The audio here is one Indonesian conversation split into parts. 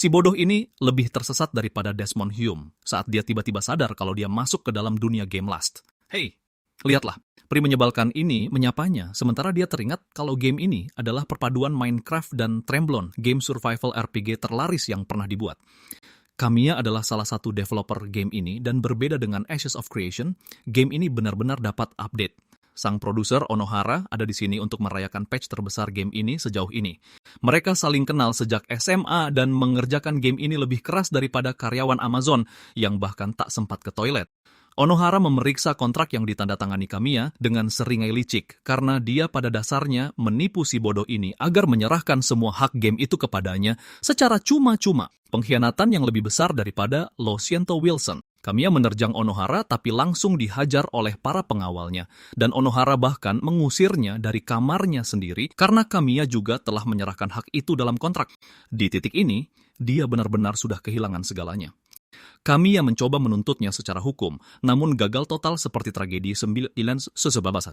Si bodoh ini lebih tersesat daripada Desmond Hume saat dia tiba-tiba sadar kalau dia masuk ke dalam dunia game Lust. Hei, lihatlah, peri menyebalkan ini menyapanya, sementara dia teringat kalau game ini adalah perpaduan Minecraft dan Tremblon, game survival RPG terlaris yang pernah dibuat. Kamiya adalah salah satu developer game ini, dan berbeda dengan Ashes of Creation, game ini benar-benar dapat update. Sang produser Onohara ada di sini untuk merayakan patch terbesar game ini sejauh ini. Mereka saling kenal sejak SMA dan mengerjakan game ini lebih keras daripada karyawan Amazon yang bahkan tak sempat ke toilet. Onohara memeriksa kontrak yang ditandatangani Kamiya dengan seringai licik karena dia pada dasarnya menipu si bodoh ini agar menyerahkan semua hak game itu kepadanya secara cuma-cuma. Pengkhianatan yang lebih besar daripada Lo Siento Wilson. Kamiya menerjang Onohara tapi langsung dihajar oleh para pengawalnya, dan Onohara bahkan mengusirnya dari kamarnya sendiri karena Kamiya juga telah menyerahkan hak itu dalam kontrak. Di titik ini, dia benar-benar sudah kehilangan segalanya. Kamiya mencoba menuntutnya secara hukum, namun gagal total seperti tragedi 9 Tsubasa.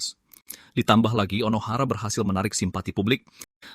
Ditambah lagi, Onohara berhasil menarik simpati publik.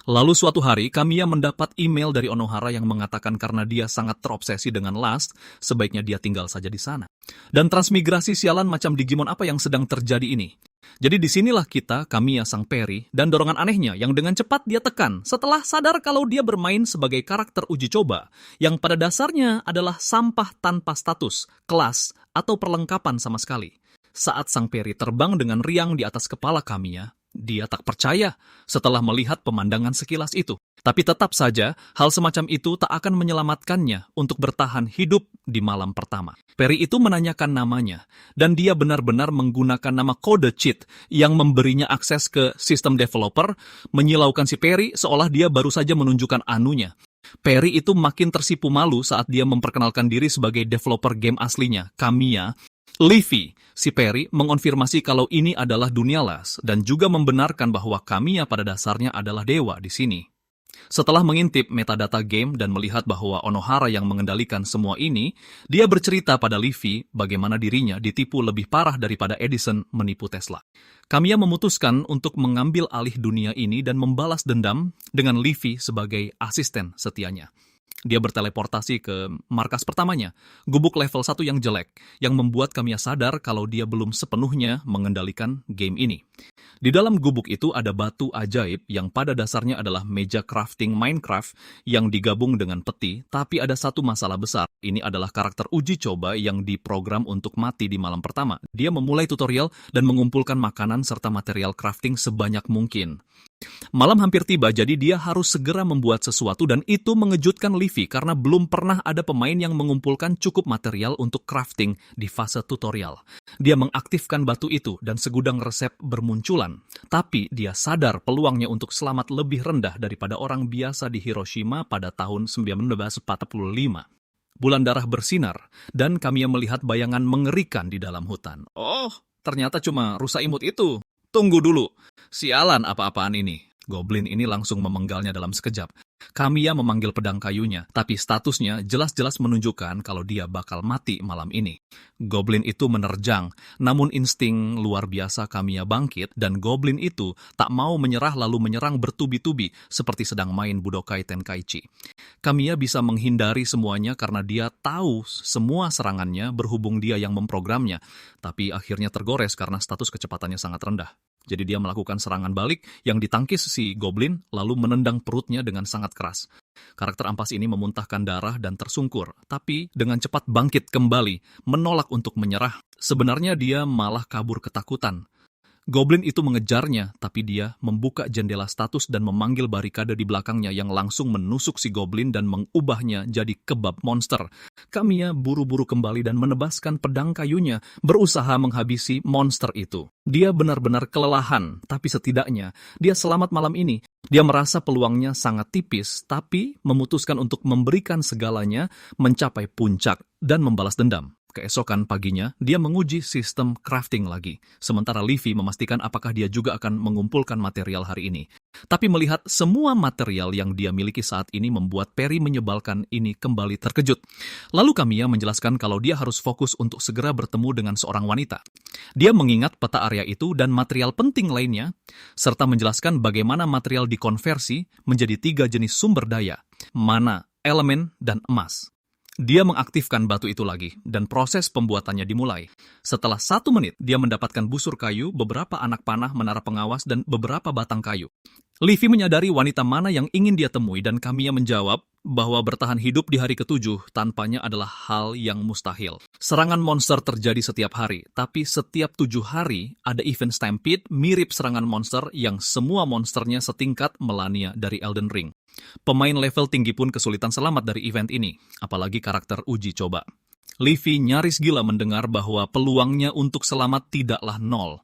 Lalu suatu hari, Kamiya mendapat email dari Onohara yang mengatakan karena dia sangat terobsesi dengan Lust, sebaiknya dia tinggal saja di sana. Dan transmigrasi sialan macam Digimon apa yang sedang terjadi ini? Jadi disinilah kita, Kamiya sang peri, dan dorongan anehnya yang dengan cepat dia tekan setelah sadar kalau dia bermain sebagai karakter uji coba, yang pada dasarnya adalah sampah tanpa status, kelas, atau perlengkapan sama sekali. Saat sang peri terbang dengan riang di atas kepala Kamiya, dia tak percaya setelah melihat pemandangan sekilas itu. Tapi tetap saja, hal semacam itu tak akan menyelamatkannya untuk bertahan hidup di malam pertama. Peri itu menanyakan namanya, dan dia benar-benar menggunakan nama kode cheat yang memberinya akses ke sistem developer, menyilaukan si Peri seolah dia baru saja menunjukkan anunya. Peri itu makin tersipu malu saat dia memperkenalkan diri sebagai developer game aslinya, Kamiya. Leafy, si Peri, mengonfirmasi kalau ini adalah dunia Lust dan juga membenarkan bahwa Kamiya pada dasarnya adalah dewa di sini. Setelah mengintip metadata game dan melihat bahwa Onohara yang mengendalikan semua ini, dia bercerita pada Leafy bagaimana dirinya ditipu lebih parah daripada Edison menipu Tesla. Kamiya memutuskan untuk mengambil alih dunia ini dan membalas dendam dengan Leafy sebagai asisten setianya. Dia berteleportasi ke markas pertamanya, gubuk level 1 yang jelek, yang membuat Kamiya sadar kalau dia belum sepenuhnya mengendalikan game ini. Di dalam gubuk itu ada batu ajaib yang pada dasarnya adalah meja crafting Minecraft yang digabung dengan peti, tapi ada satu masalah besar. Ini adalah karakter uji coba yang diprogram untuk mati di malam pertama. Dia memulai tutorial dan mengumpulkan makanan serta material crafting sebanyak mungkin. Malam hampir tiba, jadi dia harus segera membuat sesuatu, dan itu mengejutkan Leafy karena belum pernah ada pemain yang mengumpulkan cukup material untuk crafting di fase tutorial. Dia mengaktifkan batu itu dan segudang resep bermunculan, tapi dia sadar peluangnya untuk selamat lebih rendah daripada orang biasa di Hiroshima pada tahun 1945. Bulan darah bersinar, dan Kamiya melihat bayangan mengerikan di dalam hutan. Oh, ternyata cuma rusa imut itu. Tunggu dulu, sialan apa-apaan ini. Goblin ini langsung memenggalnya dalam sekejap. Kamiya memanggil pedang kayunya, tapi statusnya jelas-jelas menunjukkan kalau dia bakal mati malam ini. Goblin itu menerjang, namun insting luar biasa Kamiya bangkit, dan Goblin itu tak mau menyerah lalu menyerang bertubi-tubi seperti sedang main Budokai Tenkaichi. Kamiya bisa menghindari semuanya karena dia tahu semua serangannya berhubung dia yang memprogramnya, tapi akhirnya tergores karena status kecepatannya sangat rendah. Jadi dia melakukan serangan balik yang ditangkis si Goblin lalu menendang perutnya dengan sangat keras. Karakter ampas ini memuntahkan darah dan tersungkur, tapi dengan cepat bangkit kembali, menolak untuk menyerah. Sebenarnya dia malah kabur ketakutan. Goblin itu mengejarnya, tapi dia membuka jendela status dan memanggil barikade di belakangnya yang langsung menusuk si Goblin dan mengubahnya jadi kebab monster. Kamiya buru-buru kembali dan menebaskan pedang kayunya, berusaha menghabisi monster itu. Dia benar-benar kelelahan, tapi setidaknya dia selamat malam ini. Dia merasa peluangnya sangat tipis, tapi memutuskan untuk memberikan segalanya, mencapai puncak, dan membalas dendam. Keesokan paginya, dia menguji sistem crafting lagi, sementara Leafy memastikan apakah dia juga akan mengumpulkan material hari ini. Tapi melihat semua material yang dia miliki saat ini membuat Peri menyebalkan ini kembali terkejut. Lalu Kamiya menjelaskan kalau dia harus fokus untuk segera bertemu dengan seorang wanita. Dia mengingat peta area itu dan material penting lainnya, serta menjelaskan bagaimana material dikonversi menjadi 3 jenis sumber daya, mana elemen, dan emas. Dia mengaktifkan batu itu lagi, dan proses pembuatannya dimulai. Setelah 1 menit, dia mendapatkan busur kayu, beberapa anak panah, menara pengawas, dan beberapa batang kayu. Livy menyadari wanita mana yang ingin dia temui, dan Kamiya menjawab bahwa bertahan hidup di hari ke-7 tanpanya adalah hal yang mustahil. Serangan monster terjadi setiap hari, tapi setiap 7 hari ada event Stampede mirip serangan monster yang semua monsternya setingkat Melania dari Elden Ring. Pemain level tinggi pun kesulitan selamat dari event ini, apalagi karakter uji coba. Livy nyaris gila mendengar bahwa peluangnya untuk selamat tidaklah 0,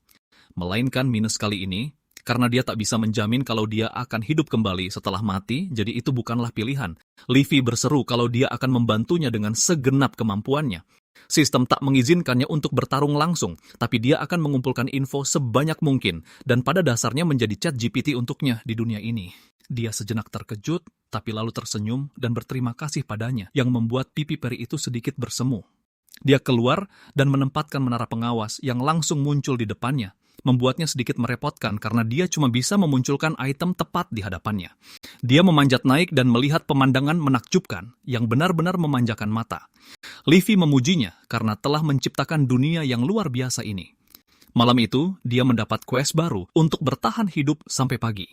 melainkan minus kali ini, karena dia tak bisa menjamin kalau dia akan hidup kembali setelah mati, jadi itu bukanlah pilihan. Livy berseru kalau dia akan membantunya dengan segenap kemampuannya. Sistem tak mengizinkannya untuk bertarung langsung, tapi dia akan mengumpulkan info sebanyak mungkin, dan pada dasarnya menjadi chat GPT untuknya di dunia ini. Dia sejenak terkejut, tapi lalu tersenyum dan berterima kasih padanya, yang membuat pipi peri itu sedikit bersemu. Dia keluar dan menempatkan menara pengawas yang langsung muncul di depannya, membuatnya sedikit merepotkan karena dia cuma bisa memunculkan item tepat di hadapannya. Dia memanjat naik dan melihat pemandangan menakjubkan yang benar-benar memanjakan mata. Livy memujinya karena telah menciptakan dunia yang luar biasa ini. Malam itu, dia mendapat quest baru untuk bertahan hidup sampai pagi.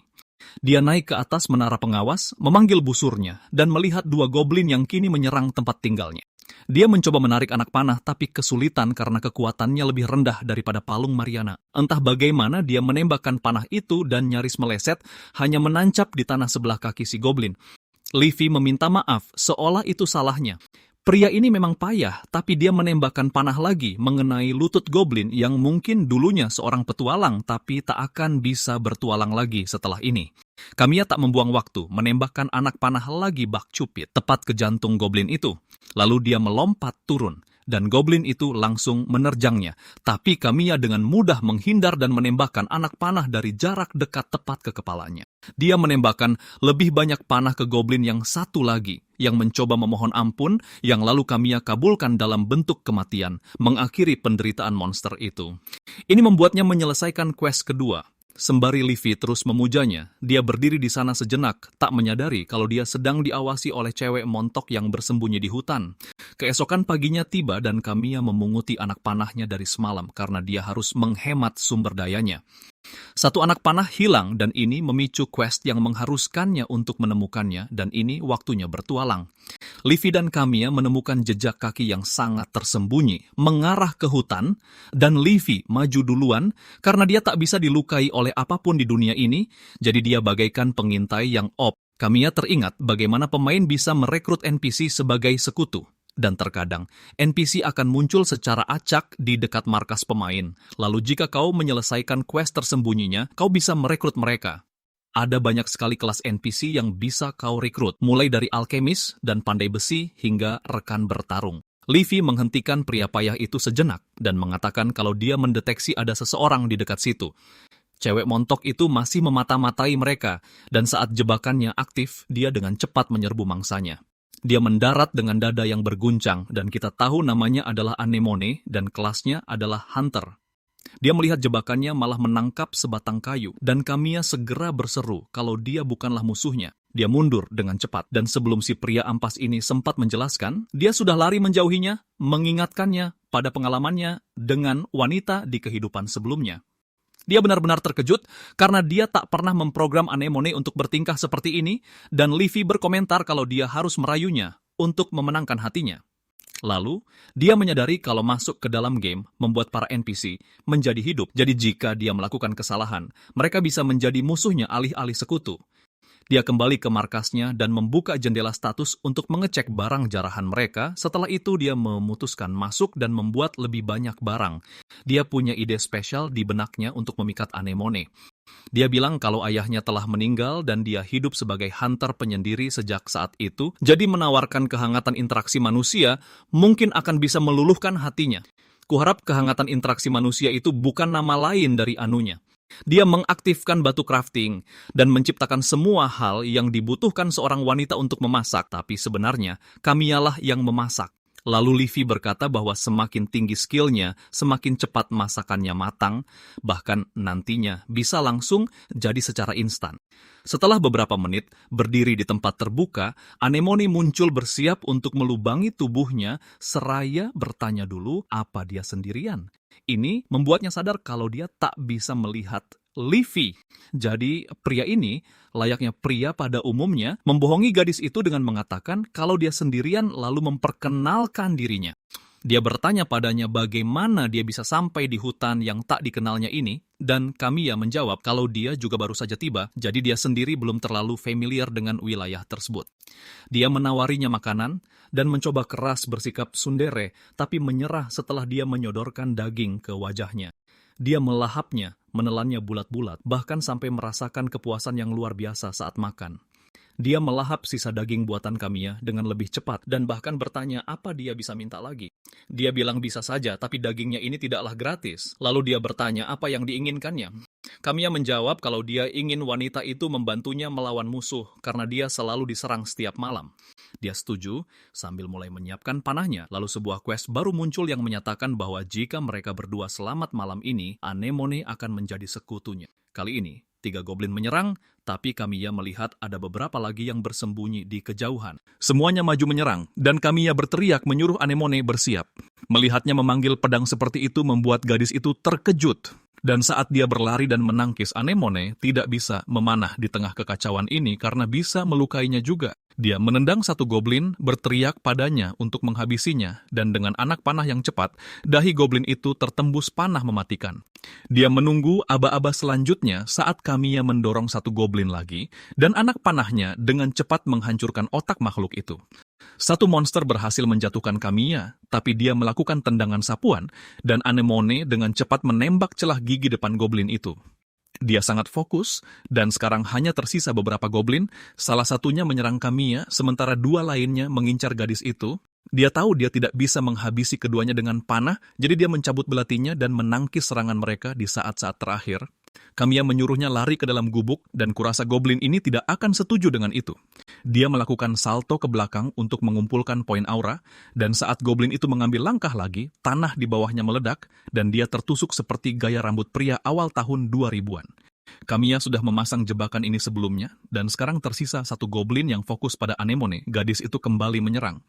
Dia naik ke atas menara pengawas, memanggil busurnya, dan melihat 2 goblin yang kini menyerang tempat tinggalnya. Dia mencoba menarik anak panah, tapi kesulitan karena kekuatannya lebih rendah daripada palung Mariana. Entah bagaimana dia menembakkan panah itu dan nyaris meleset, hanya menancap di tanah sebelah kaki si goblin. Livy meminta maaf, seolah itu salahnya. Pria ini memang payah, tapi dia menembakkan panah lagi mengenai lutut goblin yang mungkin dulunya seorang petualang, tapi tak akan bisa bertualang lagi setelah ini. Kamiya tak membuang waktu, menembakkan anak panah lagi bak cupit, tepat ke jantung goblin itu. Lalu dia melompat turun, dan goblin itu langsung menerjangnya. Tapi Kamiya dengan mudah menghindar dan menembakkan anak panah dari jarak dekat tepat ke kepalanya. Dia menembakkan lebih banyak panah ke goblin yang satu lagi, yang mencoba memohon ampun, yang lalu Kamiya kabulkan dalam bentuk kematian, mengakhiri penderitaan monster itu. Ini membuatnya menyelesaikan quest kedua. Sembari Livy terus memujanya, dia berdiri di sana sejenak, tak menyadari kalau dia sedang diawasi oleh cewek montok yang bersembunyi di hutan. Keesokan paginya tiba dan Kamiya memunguti anak panahnya dari semalam karena dia harus menghemat sumber dayanya. 1 anak panah hilang dan ini memicu quest yang mengharuskannya untuk menemukannya dan ini waktunya bertualang. Livy dan Kamiya menemukan jejak kaki yang sangat tersembunyi, mengarah ke hutan, dan Livy maju duluan karena dia tak bisa dilukai oleh apapun di dunia ini, jadi dia bagaikan pengintai yang Kamiya teringat bagaimana pemain bisa merekrut NPC sebagai sekutu. Dan terkadang, NPC akan muncul secara acak di dekat markas pemain. Lalu jika kau menyelesaikan quest tersembunyinya, kau bisa merekrut mereka. Ada banyak sekali kelas NPC yang bisa kau rekrut, mulai dari alkemis dan pandai besi hingga rekan bertarung. Livy menghentikan pria payah itu sejenak dan mengatakan kalau dia mendeteksi ada seseorang di dekat situ. Cewek montok itu masih memata-matai mereka, dan saat jebakannya aktif, dia dengan cepat menyerbu mangsanya. Dia mendarat dengan dada yang berguncang, dan kita tahu namanya adalah Anemone, dan kelasnya adalah Hunter. Dia melihat jebakannya malah menangkap sebatang kayu, dan Kamiya segera berseru kalau dia bukanlah musuhnya. Dia mundur dengan cepat, dan sebelum si pria ampas ini sempat menjelaskan, dia sudah lari menjauhinya, mengingatkannya pada pengalamannya dengan wanita di kehidupan sebelumnya. Dia benar-benar terkejut karena dia tak pernah memprogram Anemone untuk bertingkah seperti ini dan Livy berkomentar kalau dia harus merayunya untuk memenangkan hatinya. Lalu, dia menyadari kalau masuk ke dalam game membuat para NPC menjadi hidup. Jadi jika dia melakukan kesalahan, mereka bisa menjadi musuhnya alih-alih sekutu. Dia kembali ke markasnya dan membuka jendela status untuk mengecek barang jarahan mereka. Setelah itu dia memutuskan masuk dan membuat lebih banyak barang. Dia punya ide spesial di benaknya untuk memikat Anemone. Dia bilang kalau ayahnya telah meninggal dan dia hidup sebagai hunter penyendiri sejak saat itu, jadi menawarkan kehangatan interaksi manusia mungkin akan bisa meluluhkan hatinya. Kuharap kehangatan interaksi manusia itu bukan nama lain dari anunya. Dia mengaktifkan batu crafting dan menciptakan semua hal yang dibutuhkan seorang wanita untuk memasak, tapi sebenarnya Kamiyalah yang memasak. Lalu Livy berkata bahwa semakin tinggi skillnya, semakin cepat masakannya matang, bahkan nantinya bisa langsung jadi secara instan. Setelah beberapa menit berdiri di tempat terbuka, Anemone muncul bersiap untuk melubangi tubuhnya seraya bertanya dulu apa dia sendirian. Ini membuatnya sadar kalau dia tak bisa melihat Livy. Jadi pria ini, layaknya pria pada umumnya, membohongi gadis itu dengan mengatakan kalau dia sendirian lalu memperkenalkan dirinya. Dia bertanya padanya bagaimana dia bisa sampai di hutan yang tak dikenalnya ini, dan Kamiya menjawab kalau dia juga baru saja tiba, jadi dia sendiri belum terlalu familiar dengan wilayah tersebut. Dia menawarinya makanan, dan mencoba keras bersikap tsundere, tapi menyerah setelah dia menyodorkan daging ke wajahnya. Dia melahapnya, menelannya bulat-bulat, bahkan sampai merasakan kepuasan yang luar biasa saat makan. Dia melahap sisa daging buatan Kamiya dengan lebih cepat dan bahkan bertanya apa dia bisa minta lagi. Dia bilang bisa saja, tapi dagingnya ini tidaklah gratis. Lalu dia bertanya apa yang diinginkannya. Kamiya menjawab kalau dia ingin wanita itu membantunya melawan musuh karena dia selalu diserang setiap malam. Dia setuju sambil mulai menyiapkan panahnya. Lalu sebuah quest baru muncul yang menyatakan bahwa jika mereka berdua selamat malam ini, Anemone akan menjadi sekutunya. Kali ini, 3 goblin menyerang, tapi Kamiya melihat ada beberapa lagi yang bersembunyi di kejauhan. Semuanya maju menyerang, dan Kamiya berteriak menyuruh Anemone bersiap. Melihatnya memanggil pedang seperti itu membuat gadis itu terkejut. Dan saat dia berlari dan menangkis, Anemone tidak bisa memanah di tengah kekacauan ini karena bisa melukainya juga. Dia menendang satu goblin, berteriak padanya untuk menghabisinya, dan dengan anak panah yang cepat, dahi goblin itu tertembus panah mematikan. Dia menunggu aba-aba selanjutnya saat Kamiya mendorong satu goblin lagi, dan anak panahnya dengan cepat menghancurkan otak makhluk itu. Satu monster berhasil menjatuhkan Kamiya, tapi dia melakukan tendangan sapuan, dan Anemone dengan cepat menembak celah gigi depan goblin itu. Dia sangat fokus, dan sekarang hanya tersisa beberapa goblin, salah satunya menyerang Kamiya, sementara 2 lainnya mengincar gadis itu. Dia tahu dia tidak bisa menghabisi keduanya dengan panah, jadi dia mencabut belatinya dan menangkis serangan mereka di saat-saat terakhir. Kamiya menyuruhnya lari ke dalam gubuk, dan kurasa goblin ini tidak akan setuju dengan itu. Dia melakukan salto ke belakang untuk mengumpulkan poin aura, dan saat goblin itu mengambil langkah lagi, tanah di bawahnya meledak, dan dia tertusuk seperti gaya rambut pria awal tahun 2000-an. Kamiya sudah memasang jebakan ini sebelumnya, dan sekarang tersisa satu goblin yang fokus pada Anemone. Gadis itu kembali menyerang.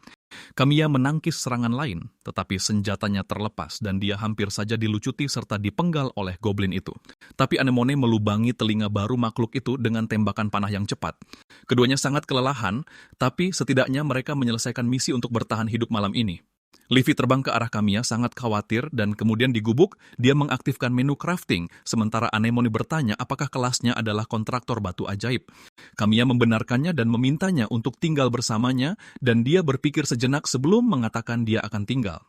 Kamiya menangkis serangan lain, tetapi senjatanya terlepas dan dia hampir saja dilucuti serta dipenggal oleh goblin itu. Tapi Anemone melubangi telinga baru makhluk itu dengan tembakan panah yang cepat. Keduanya sangat kelelahan, tapi setidaknya mereka menyelesaikan misi untuk bertahan hidup malam ini. Livy terbang ke arah Kamiya sangat khawatir dan kemudian di gubuk dia mengaktifkan menu crafting, sementara Anemone bertanya apakah kelasnya adalah kontraktor batu ajaib. Kamiya membenarkannya dan memintanya untuk tinggal bersamanya dan dia berpikir sejenak sebelum mengatakan dia akan tinggal.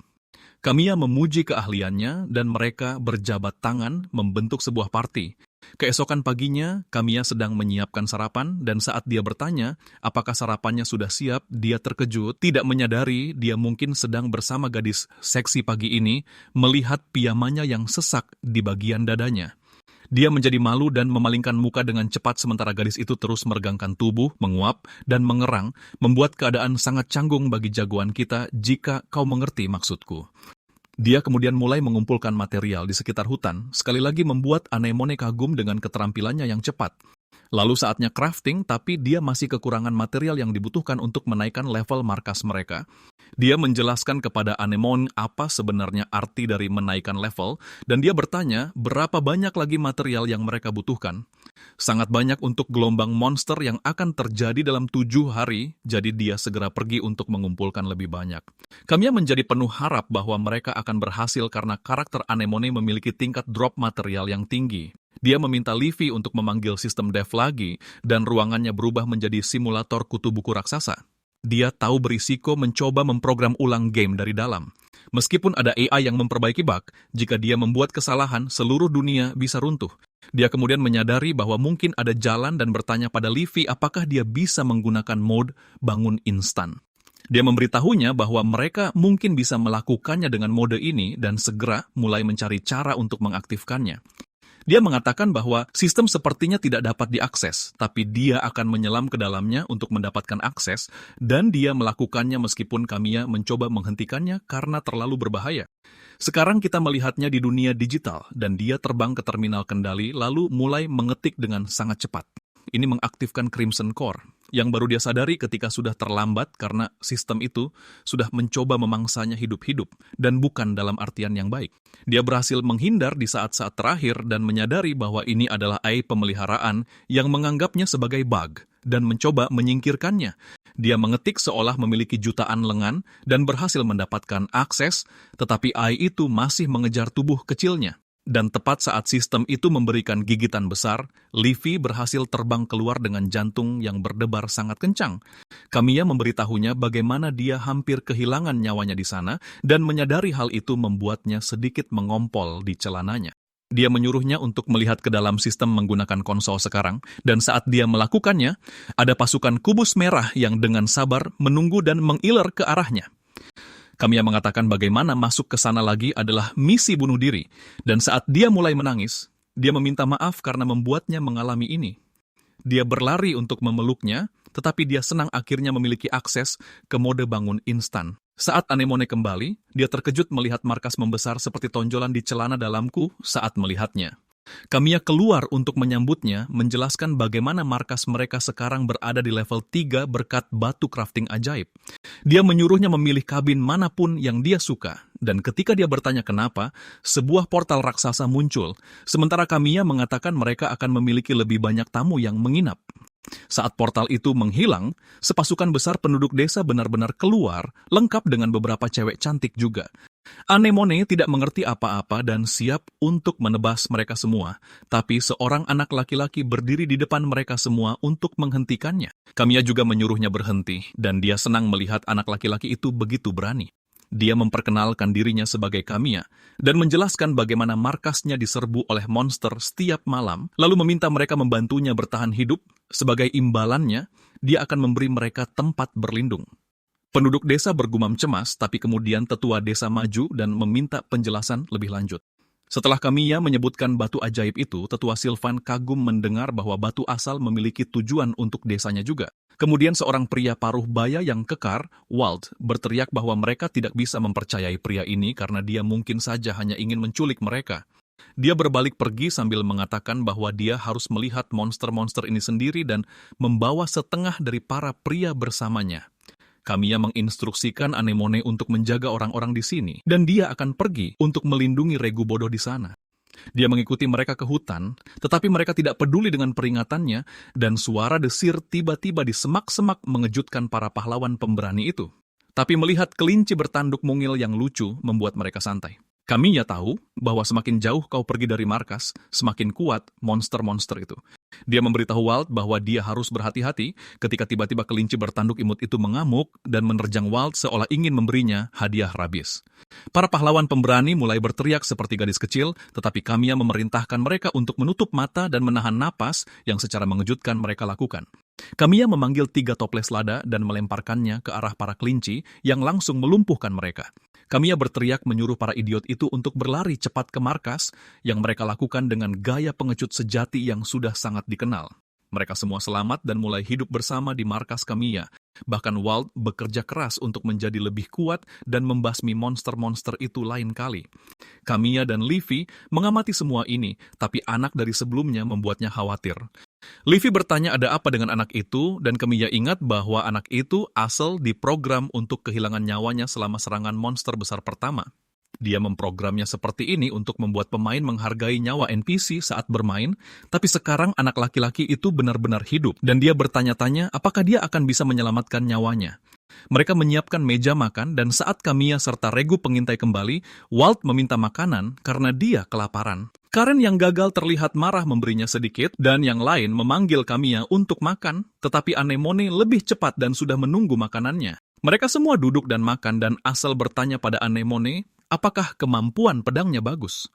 Kamiya memuji keahliannya dan mereka berjabat tangan membentuk sebuah party. Keesokan paginya, Kamiya sedang menyiapkan sarapan dan saat dia bertanya apakah sarapannya sudah siap, dia terkejut, tidak menyadari dia mungkin sedang bersama gadis seksi pagi ini melihat piyamanya yang sesak di bagian dadanya. Dia menjadi malu dan memalingkan muka dengan cepat sementara gadis itu terus meregangkan tubuh, menguap, dan mengerang, membuat keadaan sangat canggung bagi jagoan kita jika kau mengerti maksudku. Dia kemudian mulai mengumpulkan material di sekitar hutan, sekali lagi membuat Anemone kagum dengan keterampilannya yang cepat. Lalu saatnya crafting, tapi dia masih kekurangan material yang dibutuhkan untuk menaikkan level markas mereka. Dia menjelaskan kepada Anemone apa sebenarnya arti dari menaikkan level, dan dia bertanya berapa banyak lagi material yang mereka butuhkan. Sangat banyak untuk gelombang monster yang akan terjadi dalam 7 hari, jadi dia segera pergi untuk mengumpulkan lebih banyak. Kamiya menjadi penuh harap bahwa mereka akan berhasil karena karakter Anemone memiliki tingkat drop material yang tinggi. Dia meminta Livy untuk memanggil sistem dev lagi, dan ruangannya berubah menjadi simulator kutu buku raksasa. Dia tahu berisiko mencoba memprogram ulang game dari dalam. Meskipun ada AI yang memperbaiki bug, jika dia membuat kesalahan, seluruh dunia bisa runtuh. Dia kemudian menyadari bahwa mungkin ada jalan dan bertanya pada Livy apakah dia bisa menggunakan mode bangun instan. Dia memberitahunya bahwa mereka mungkin bisa melakukannya dengan mode ini dan segera mulai mencari cara untuk mengaktifkannya. Dia mengatakan bahwa sistem sepertinya tidak dapat diakses, tapi dia akan menyelam ke dalamnya untuk mendapatkan akses, dan dia melakukannya meskipun Kamiya mencoba menghentikannya karena terlalu berbahaya. Sekarang kita melihatnya di dunia digital, dan dia terbang ke terminal kendali lalu mulai mengetik dengan sangat cepat. Ini mengaktifkan Crimson Core, yang baru dia sadari ketika sudah terlambat karena sistem itu sudah mencoba memangsanya hidup-hidup, dan bukan dalam artian yang baik. Dia berhasil menghindar di saat-saat terakhir dan menyadari bahwa ini adalah AI pemeliharaan yang menganggapnya sebagai bug, dan mencoba menyingkirkannya. Dia mengetik seolah memiliki jutaan lengan dan berhasil mendapatkan akses, tetapi AI itu masih mengejar tubuh kecilnya. Dan tepat saat sistem itu memberikan gigitan besar, Livy berhasil terbang keluar dengan jantung yang berdebar sangat kencang. Kamiya memberitahunya bagaimana dia hampir kehilangan nyawanya di sana, dan menyadari hal itu membuatnya sedikit mengompol di celananya. Dia menyuruhnya untuk melihat ke dalam sistem menggunakan konsol sekarang, dan saat dia melakukannya, ada pasukan kubus merah yang dengan sabar menunggu dan mengiler ke arahnya. Kamiya mengatakan bagaimana masuk ke sana lagi adalah misi bunuh diri, dan saat dia mulai menangis, dia meminta maaf karena membuatnya mengalami ini. Dia berlari untuk memeluknya, tetapi dia senang akhirnya memiliki akses ke mode bangun instan. Saat Anemone kembali, dia terkejut melihat markas membesar seperti tonjolan di celana dalamku saat melihatnya. Kamiya keluar untuk menyambutnya, menjelaskan bagaimana markas mereka sekarang berada di level 3 berkat batu crafting ajaib. Dia menyuruhnya memilih kabin manapun yang dia suka, dan ketika dia bertanya kenapa, sebuah portal raksasa muncul, sementara Kamiya mengatakan mereka akan memiliki lebih banyak tamu yang menginap. Saat portal itu menghilang, sepasukan besar penduduk desa benar-benar keluar, lengkap dengan beberapa cewek cantik juga. Anemone tidak mengerti apa-apa dan siap untuk menebas mereka semua, tapi seorang anak laki-laki berdiri di depan mereka semua untuk menghentikannya. Kamiya juga menyuruhnya berhenti, dan dia senang melihat anak laki-laki itu begitu berani. Dia memperkenalkan dirinya sebagai Kamiya, dan menjelaskan bagaimana markasnya diserbu oleh monster setiap malam, lalu meminta mereka membantunya bertahan hidup. Sebagai imbalannya, dia akan memberi mereka tempat berlindung. Penduduk desa bergumam cemas, tapi kemudian tetua desa maju dan meminta penjelasan lebih lanjut. Setelah Kamiya menyebutkan batu ajaib itu, tetua Sylvan kagum mendengar bahwa batu asal memiliki tujuan untuk desanya juga. Kemudian seorang pria paruh baya yang kekar, Walt, berteriak bahwa mereka tidak bisa mempercayai pria ini karena dia mungkin saja hanya ingin menculik mereka. Dia berbalik pergi sambil mengatakan bahwa dia harus melihat monster-monster ini sendiri dan membawa setengah dari para pria bersamanya. Kamiya menginstruksikan Anemone untuk menjaga orang-orang di sini, dan dia akan pergi untuk melindungi regu bodoh di sana. Dia mengikuti mereka ke hutan, tetapi mereka tidak peduli dengan peringatannya, dan suara desir tiba-tiba di semak-semak mengejutkan para pahlawan pemberani itu. Tapi melihat kelinci bertanduk mungil yang lucu membuat mereka santai. Kamiya tahu bahwa semakin jauh kau pergi dari markas, semakin kuat monster-monster itu. Dia memberitahu Walt bahwa dia harus berhati-hati ketika tiba-tiba kelinci bertanduk imut itu mengamuk dan menerjang Walt seolah ingin memberinya hadiah rabis. Para pahlawan pemberani mulai berteriak seperti gadis kecil, tetapi Kamiya memerintahkan mereka untuk menutup mata dan menahan napas yang secara mengejutkan mereka lakukan. Kamiya memanggil 3 toples lada dan melemparkannya ke arah para kelinci yang langsung melumpuhkan mereka. Kamiya berteriak menyuruh para idiot itu untuk berlari cepat ke markas yang mereka lakukan dengan gaya pengecut sejati yang sudah sangat dikenal. Mereka semua selamat dan mulai hidup bersama di markas Kamiya. Bahkan Walt bekerja keras untuk menjadi lebih kuat dan membasmi monster-monster itu lain kali. Kamiya dan Livy mengamati semua ini, tapi anak dari sebelumnya membuatnya khawatir. Livy bertanya ada apa dengan anak itu, dan Kamiya ingat bahwa anak itu asal diprogram untuk kehilangan nyawanya selama serangan monster besar pertama. Dia memprogramnya seperti ini untuk membuat pemain menghargai nyawa NPC saat bermain, tapi sekarang anak laki-laki itu benar-benar hidup, dan dia bertanya-tanya apakah dia akan bisa menyelamatkan nyawanya. Mereka menyiapkan meja makan, dan saat Kamiya serta regu pengintai kembali, Walt meminta makanan karena dia kelaparan. Karen yang gagal terlihat marah memberinya sedikit, dan yang lain memanggil Kamiya untuk makan, tetapi Anemone lebih cepat dan sudah menunggu makanannya. Mereka semua duduk dan makan, dan Asal bertanya pada Anemone, apakah kemampuan pedangnya bagus?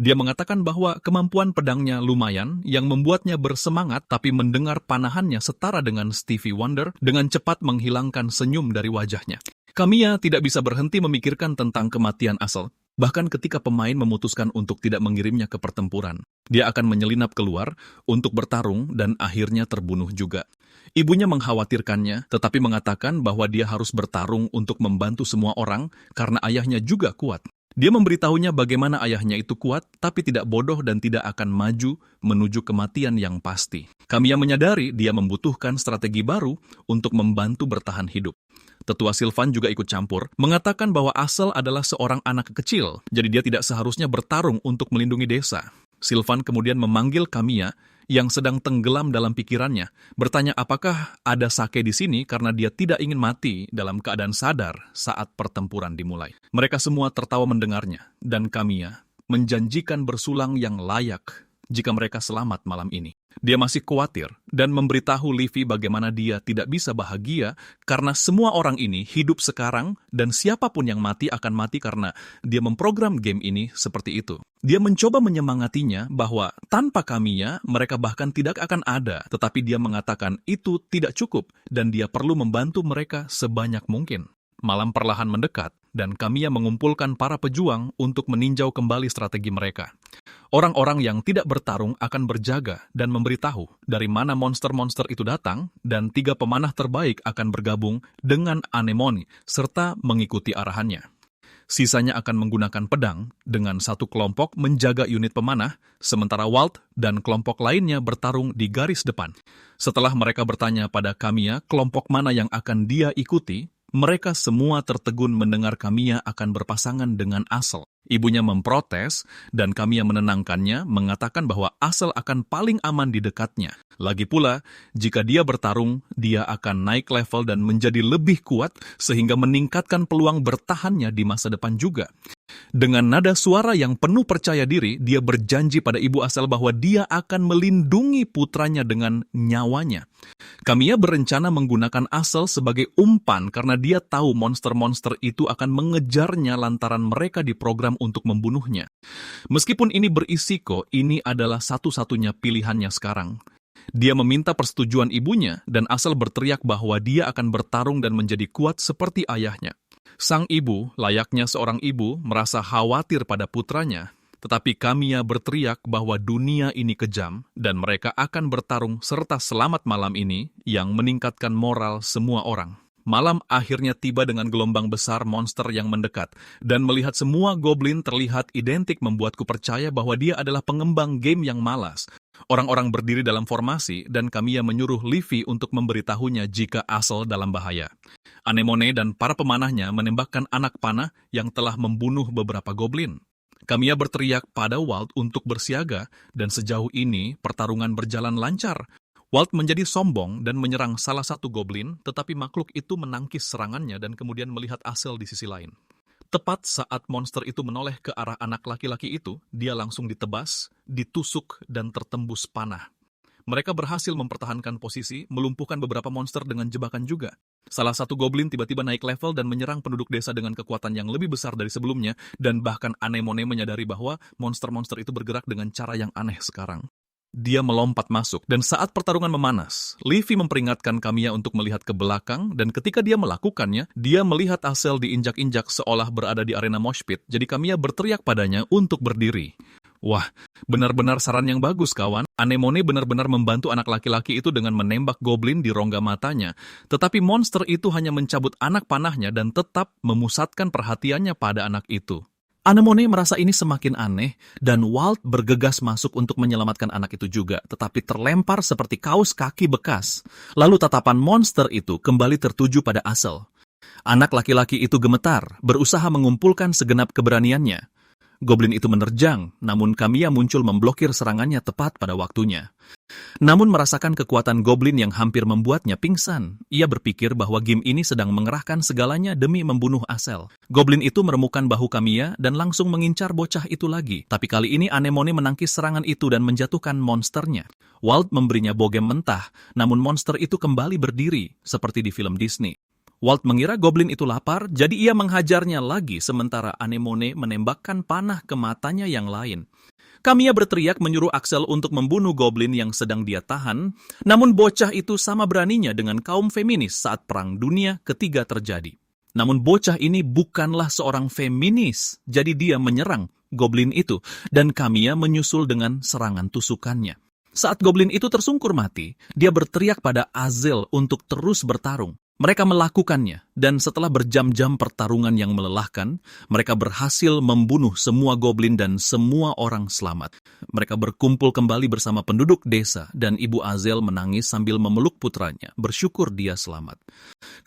Dia mengatakan bahwa kemampuan pedangnya lumayan, yang membuatnya bersemangat, tapi mendengar panahannya setara dengan Stevie Wonder, dengan cepat menghilangkan senyum dari wajahnya. Kamiya tidak bisa berhenti memikirkan tentang kematian Asal. Bahkan ketika pemain memutuskan untuk tidak mengirimnya ke pertempuran, dia akan menyelinap keluar untuk bertarung dan akhirnya terbunuh juga. Ibunya mengkhawatirkannya, tetapi mengatakan bahwa dia harus bertarung untuk membantu semua orang karena ayahnya juga kuat. Dia memberitahunya bagaimana ayahnya itu kuat, tapi tidak bodoh dan tidak akan maju menuju kematian yang pasti. Kamiya menyadari dia membutuhkan strategi baru untuk membantu bertahan hidup. Tetua Sylvan juga ikut campur, mengatakan bahwa Asel adalah seorang anak kecil, jadi dia tidak seharusnya bertarung untuk melindungi desa. Sylvan kemudian memanggil Kamiya yang sedang tenggelam dalam pikirannya, bertanya apakah ada sake di sini karena dia tidak ingin mati dalam keadaan sadar saat pertempuran dimulai. Mereka semua tertawa mendengarnya, dan Kamiya menjanjikan bersulang yang layak jika mereka selamat malam ini. Dia masih khawatir dan memberitahu Livy bagaimana dia tidak bisa bahagia karena semua orang ini hidup sekarang dan siapapun yang mati akan mati karena dia memprogram game ini seperti itu. Dia mencoba menyemangatinya bahwa tanpa Kamiya mereka bahkan tidak akan ada, tetapi dia mengatakan itu tidak cukup dan dia perlu membantu mereka sebanyak mungkin. Malam perlahan mendekat dan Kamiya mengumpulkan para pejuang untuk meninjau kembali strategi mereka. Orang-orang yang tidak bertarung akan berjaga dan memberitahu dari mana monster-monster itu datang, dan 3 pemanah terbaik akan bergabung dengan Anemone serta mengikuti arahannya. Sisanya akan menggunakan pedang dengan satu kelompok menjaga unit pemanah, sementara Walt dan kelompok lainnya bertarung di garis depan. Setelah mereka bertanya pada Kamiya kelompok mana yang akan dia ikuti, mereka semua tertegun mendengar Kamiya akan berpasangan dengan Asel. Ibunya memprotes dan Kamiya menenangkannya, mengatakan bahwa Asel akan paling aman di dekatnya. Lagi pula, jika dia bertarung, dia akan naik level dan menjadi lebih kuat sehingga meningkatkan peluang bertahannya di masa depan juga. Dengan nada suara yang penuh percaya diri, dia berjanji pada ibu Asel bahwa dia akan melindungi putranya dengan nyawanya. Kamiya berencana menggunakan Asel sebagai umpan karena dia tahu monster-monster itu akan mengejarnya lantaran mereka diprogram untuk membunuhnya. Meskipun ini berisiko, ini adalah satu-satunya pilihannya sekarang. Dia meminta persetujuan ibunya dan Asel berteriak bahwa dia akan bertarung dan menjadi kuat seperti ayahnya. Sang ibu, layaknya seorang ibu, merasa khawatir pada putranya, tetapi Kamiya berteriak bahwa dunia ini kejam dan mereka akan bertarung serta selamat malam ini yang meningkatkan moral semua orang. Malam akhirnya tiba dengan gelombang besar monster yang mendekat, dan melihat semua goblin terlihat identik membuatku percaya bahwa dia adalah pengembang game yang malas. Orang-orang berdiri dalam formasi dan Kamiya menyuruh Livy untuk memberitahunya jika Asel dalam bahaya. Anemone dan para pemanahnya menembakkan anak panah yang telah membunuh beberapa goblin. Kamiya berteriak pada Walt untuk bersiaga, dan sejauh ini pertarungan berjalan lancar. Walt menjadi sombong dan menyerang salah satu goblin, tetapi makhluk itu menangkis serangannya dan kemudian melihat Asel di sisi lain. Tepat saat monster itu menoleh ke arah anak laki-laki itu, dia langsung ditebas, ditusuk, dan tertembus panah. Mereka berhasil mempertahankan posisi, melumpuhkan beberapa monster dengan jebakan juga. Salah satu goblin tiba-tiba naik level dan menyerang penduduk desa dengan kekuatan yang lebih besar dari sebelumnya, dan bahkan Anemone menyadari bahwa monster-monster itu bergerak dengan cara yang aneh sekarang. Dia melompat masuk, dan saat pertarungan memanas, Livy memperingatkan Kamiya untuk melihat ke belakang, dan ketika dia melakukannya, dia melihat Asel diinjak-injak seolah berada di arena mosh pit, jadi Kamiya berteriak padanya untuk berdiri. Wah, benar-benar saran yang bagus, kawan. Anemone benar-benar membantu anak laki-laki itu dengan menembak goblin di rongga matanya, tetapi monster itu hanya mencabut anak panahnya dan tetap memusatkan perhatiannya pada anak itu. Anemone merasa ini semakin aneh, dan Walt bergegas masuk untuk menyelamatkan anak itu juga, tetapi terlempar seperti kaos kaki bekas. Lalu tatapan monster itu kembali tertuju pada Asel. Anak laki-laki itu gemetar, berusaha mengumpulkan segenap keberaniannya. Goblin itu menerjang, namun Kamiya muncul memblokir serangannya tepat pada waktunya. Namun merasakan kekuatan goblin yang hampir membuatnya pingsan, ia berpikir bahwa game ini sedang mengerahkan segalanya demi membunuh Asel. Goblin itu meremukan bahu Kamiya dan langsung mengincar bocah itu lagi, tapi kali ini Anemone menangkis serangan itu dan menjatuhkan monsternya. Walt memberinya bogem mentah, namun monster itu kembali berdiri, seperti di film Disney. Walt mengira goblin itu lapar, jadi ia menghajarnya lagi sementara Anemone menembakkan panah ke matanya yang lain. Kamiya berteriak menyuruh Axel untuk membunuh goblin yang sedang dia tahan, namun bocah itu sama beraninya dengan kaum feminis saat Perang Dunia Ketiga terjadi. Namun bocah ini bukanlah seorang feminis, jadi dia menyerang goblin itu, dan Kamiya menyusul dengan serangan tusukannya. Saat goblin itu tersungkur mati, dia berteriak pada Azel untuk terus bertarung. Mereka melakukannya, dan setelah berjam-jam pertarungan yang melelahkan, mereka berhasil membunuh semua goblin dan semua orang selamat. Mereka berkumpul kembali bersama penduduk desa, dan Ibu Azel menangis sambil memeluk putranya, bersyukur dia selamat.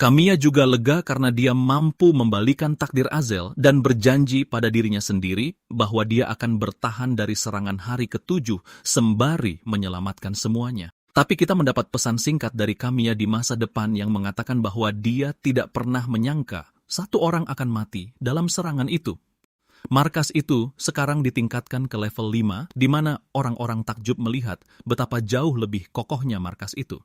Kamiya juga lega karena dia mampu membalikan takdir Azel dan berjanji pada dirinya sendiri bahwa dia akan bertahan dari serangan hari ke-7 sembari menyelamatkan semuanya. Tapi kita mendapat pesan singkat dari Kamiya di masa depan yang mengatakan bahwa dia tidak pernah menyangka satu orang akan mati dalam serangan itu. Markas itu sekarang ditingkatkan ke level 5, di mana orang-orang takjub melihat betapa jauh lebih kokohnya markas itu.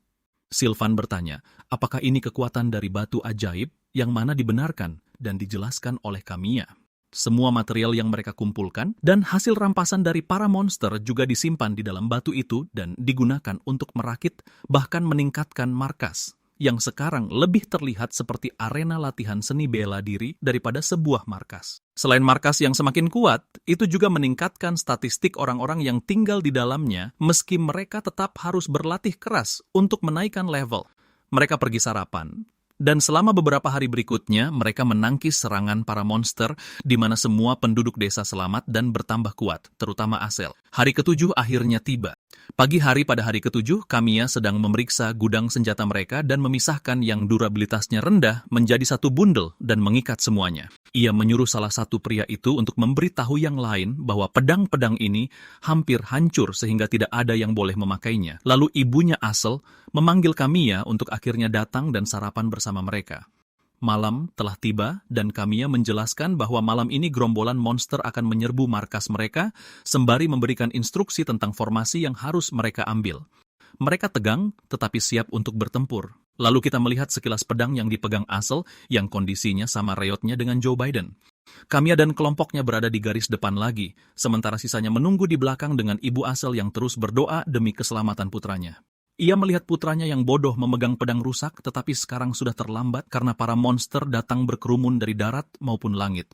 Sylvan bertanya, apakah ini kekuatan dari batu ajaib yang mana dibenarkan dan dijelaskan oleh Kamiya? Semua material yang mereka kumpulkan dan hasil rampasan dari para monster juga disimpan di dalam batu itu dan digunakan untuk merakit bahkan meningkatkan markas yang sekarang lebih terlihat seperti arena latihan seni bela diri daripada sebuah markas. Selain markas yang semakin kuat, itu juga meningkatkan statistik orang-orang yang tinggal di dalamnya meski mereka tetap harus berlatih keras untuk menaikkan level. Mereka pergi sarapan. Dan selama beberapa hari berikutnya, mereka menangkis serangan para monster di mana semua penduduk desa selamat dan bertambah kuat, terutama Azel. Hari ke-7 akhirnya tiba. Pagi hari pada hari ke-7, Kamiya sedang memeriksa gudang senjata mereka dan memisahkan yang durabilitasnya rendah menjadi satu bundel dan mengikat semuanya. Ia menyuruh salah satu pria itu untuk memberitahu yang lain bahwa pedang-pedang ini hampir hancur sehingga tidak ada yang boleh memakainya. Lalu ibunya Azel memanggil Kamiya untuk akhirnya datang dan sarapan bersama mereka. Malam telah tiba dan Kamiya menjelaskan bahwa malam ini gerombolan monster akan menyerbu markas mereka sembari memberikan instruksi tentang formasi yang harus mereka ambil. Mereka tegang tetapi siap untuk bertempur. Lalu kita melihat sekilas pedang yang dipegang Azel yang kondisinya sama reotnya dengan Joe Biden. Kamiya dan kelompoknya berada di garis depan lagi, sementara sisanya menunggu di belakang dengan ibu Azel yang terus berdoa demi keselamatan putranya. Ia melihat putranya yang bodoh memegang pedang rusak, tetapi sekarang sudah terlambat karena para monster datang berkerumun dari darat maupun langit.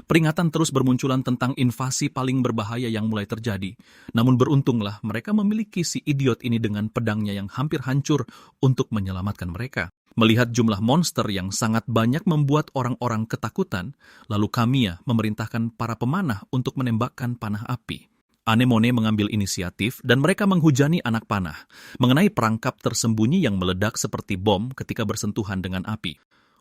Peringatan terus bermunculan tentang invasi paling berbahaya yang mulai terjadi. Namun beruntunglah mereka memiliki si idiot ini dengan pedangnya yang hampir hancur untuk menyelamatkan mereka. Melihat jumlah monster yang sangat banyak membuat orang-orang ketakutan, lalu Kamiya memerintahkan para pemanah untuk menembakkan panah api. Anemone mengambil inisiatif dan mereka menghujani anak panah mengenai perangkap tersembunyi yang meledak seperti bom ketika bersentuhan dengan api.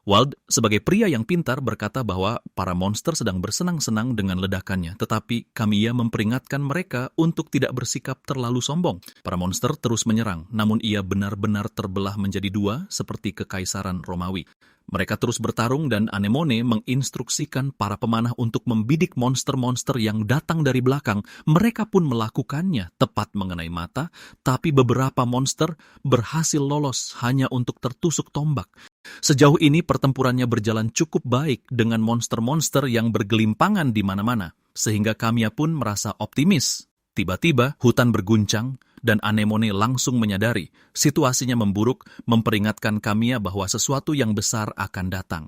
Wald, sebagai pria yang pintar, berkata bahwa para monster sedang bersenang-senang dengan ledakannya, tetapi Kamiya memperingatkan mereka untuk tidak bersikap terlalu sombong. Para monster terus menyerang, namun ia benar-benar terbelah menjadi dua seperti kekaisaran Romawi. Mereka terus bertarung dan Anemone menginstruksikan para pemanah untuk membidik monster-monster yang datang dari belakang. Mereka pun melakukannya tepat mengenai mata, tapi beberapa monster berhasil lolos hanya untuk tertusuk tombak. Sejauh ini pertempurannya berjalan cukup baik dengan monster-monster yang bergelimpangan di mana-mana, sehingga Kamiya pun merasa optimis. Tiba-tiba hutan berguncang dan Anemone langsung menyadari situasinya memburuk, memperingatkan Kamiya bahwa sesuatu yang besar akan datang.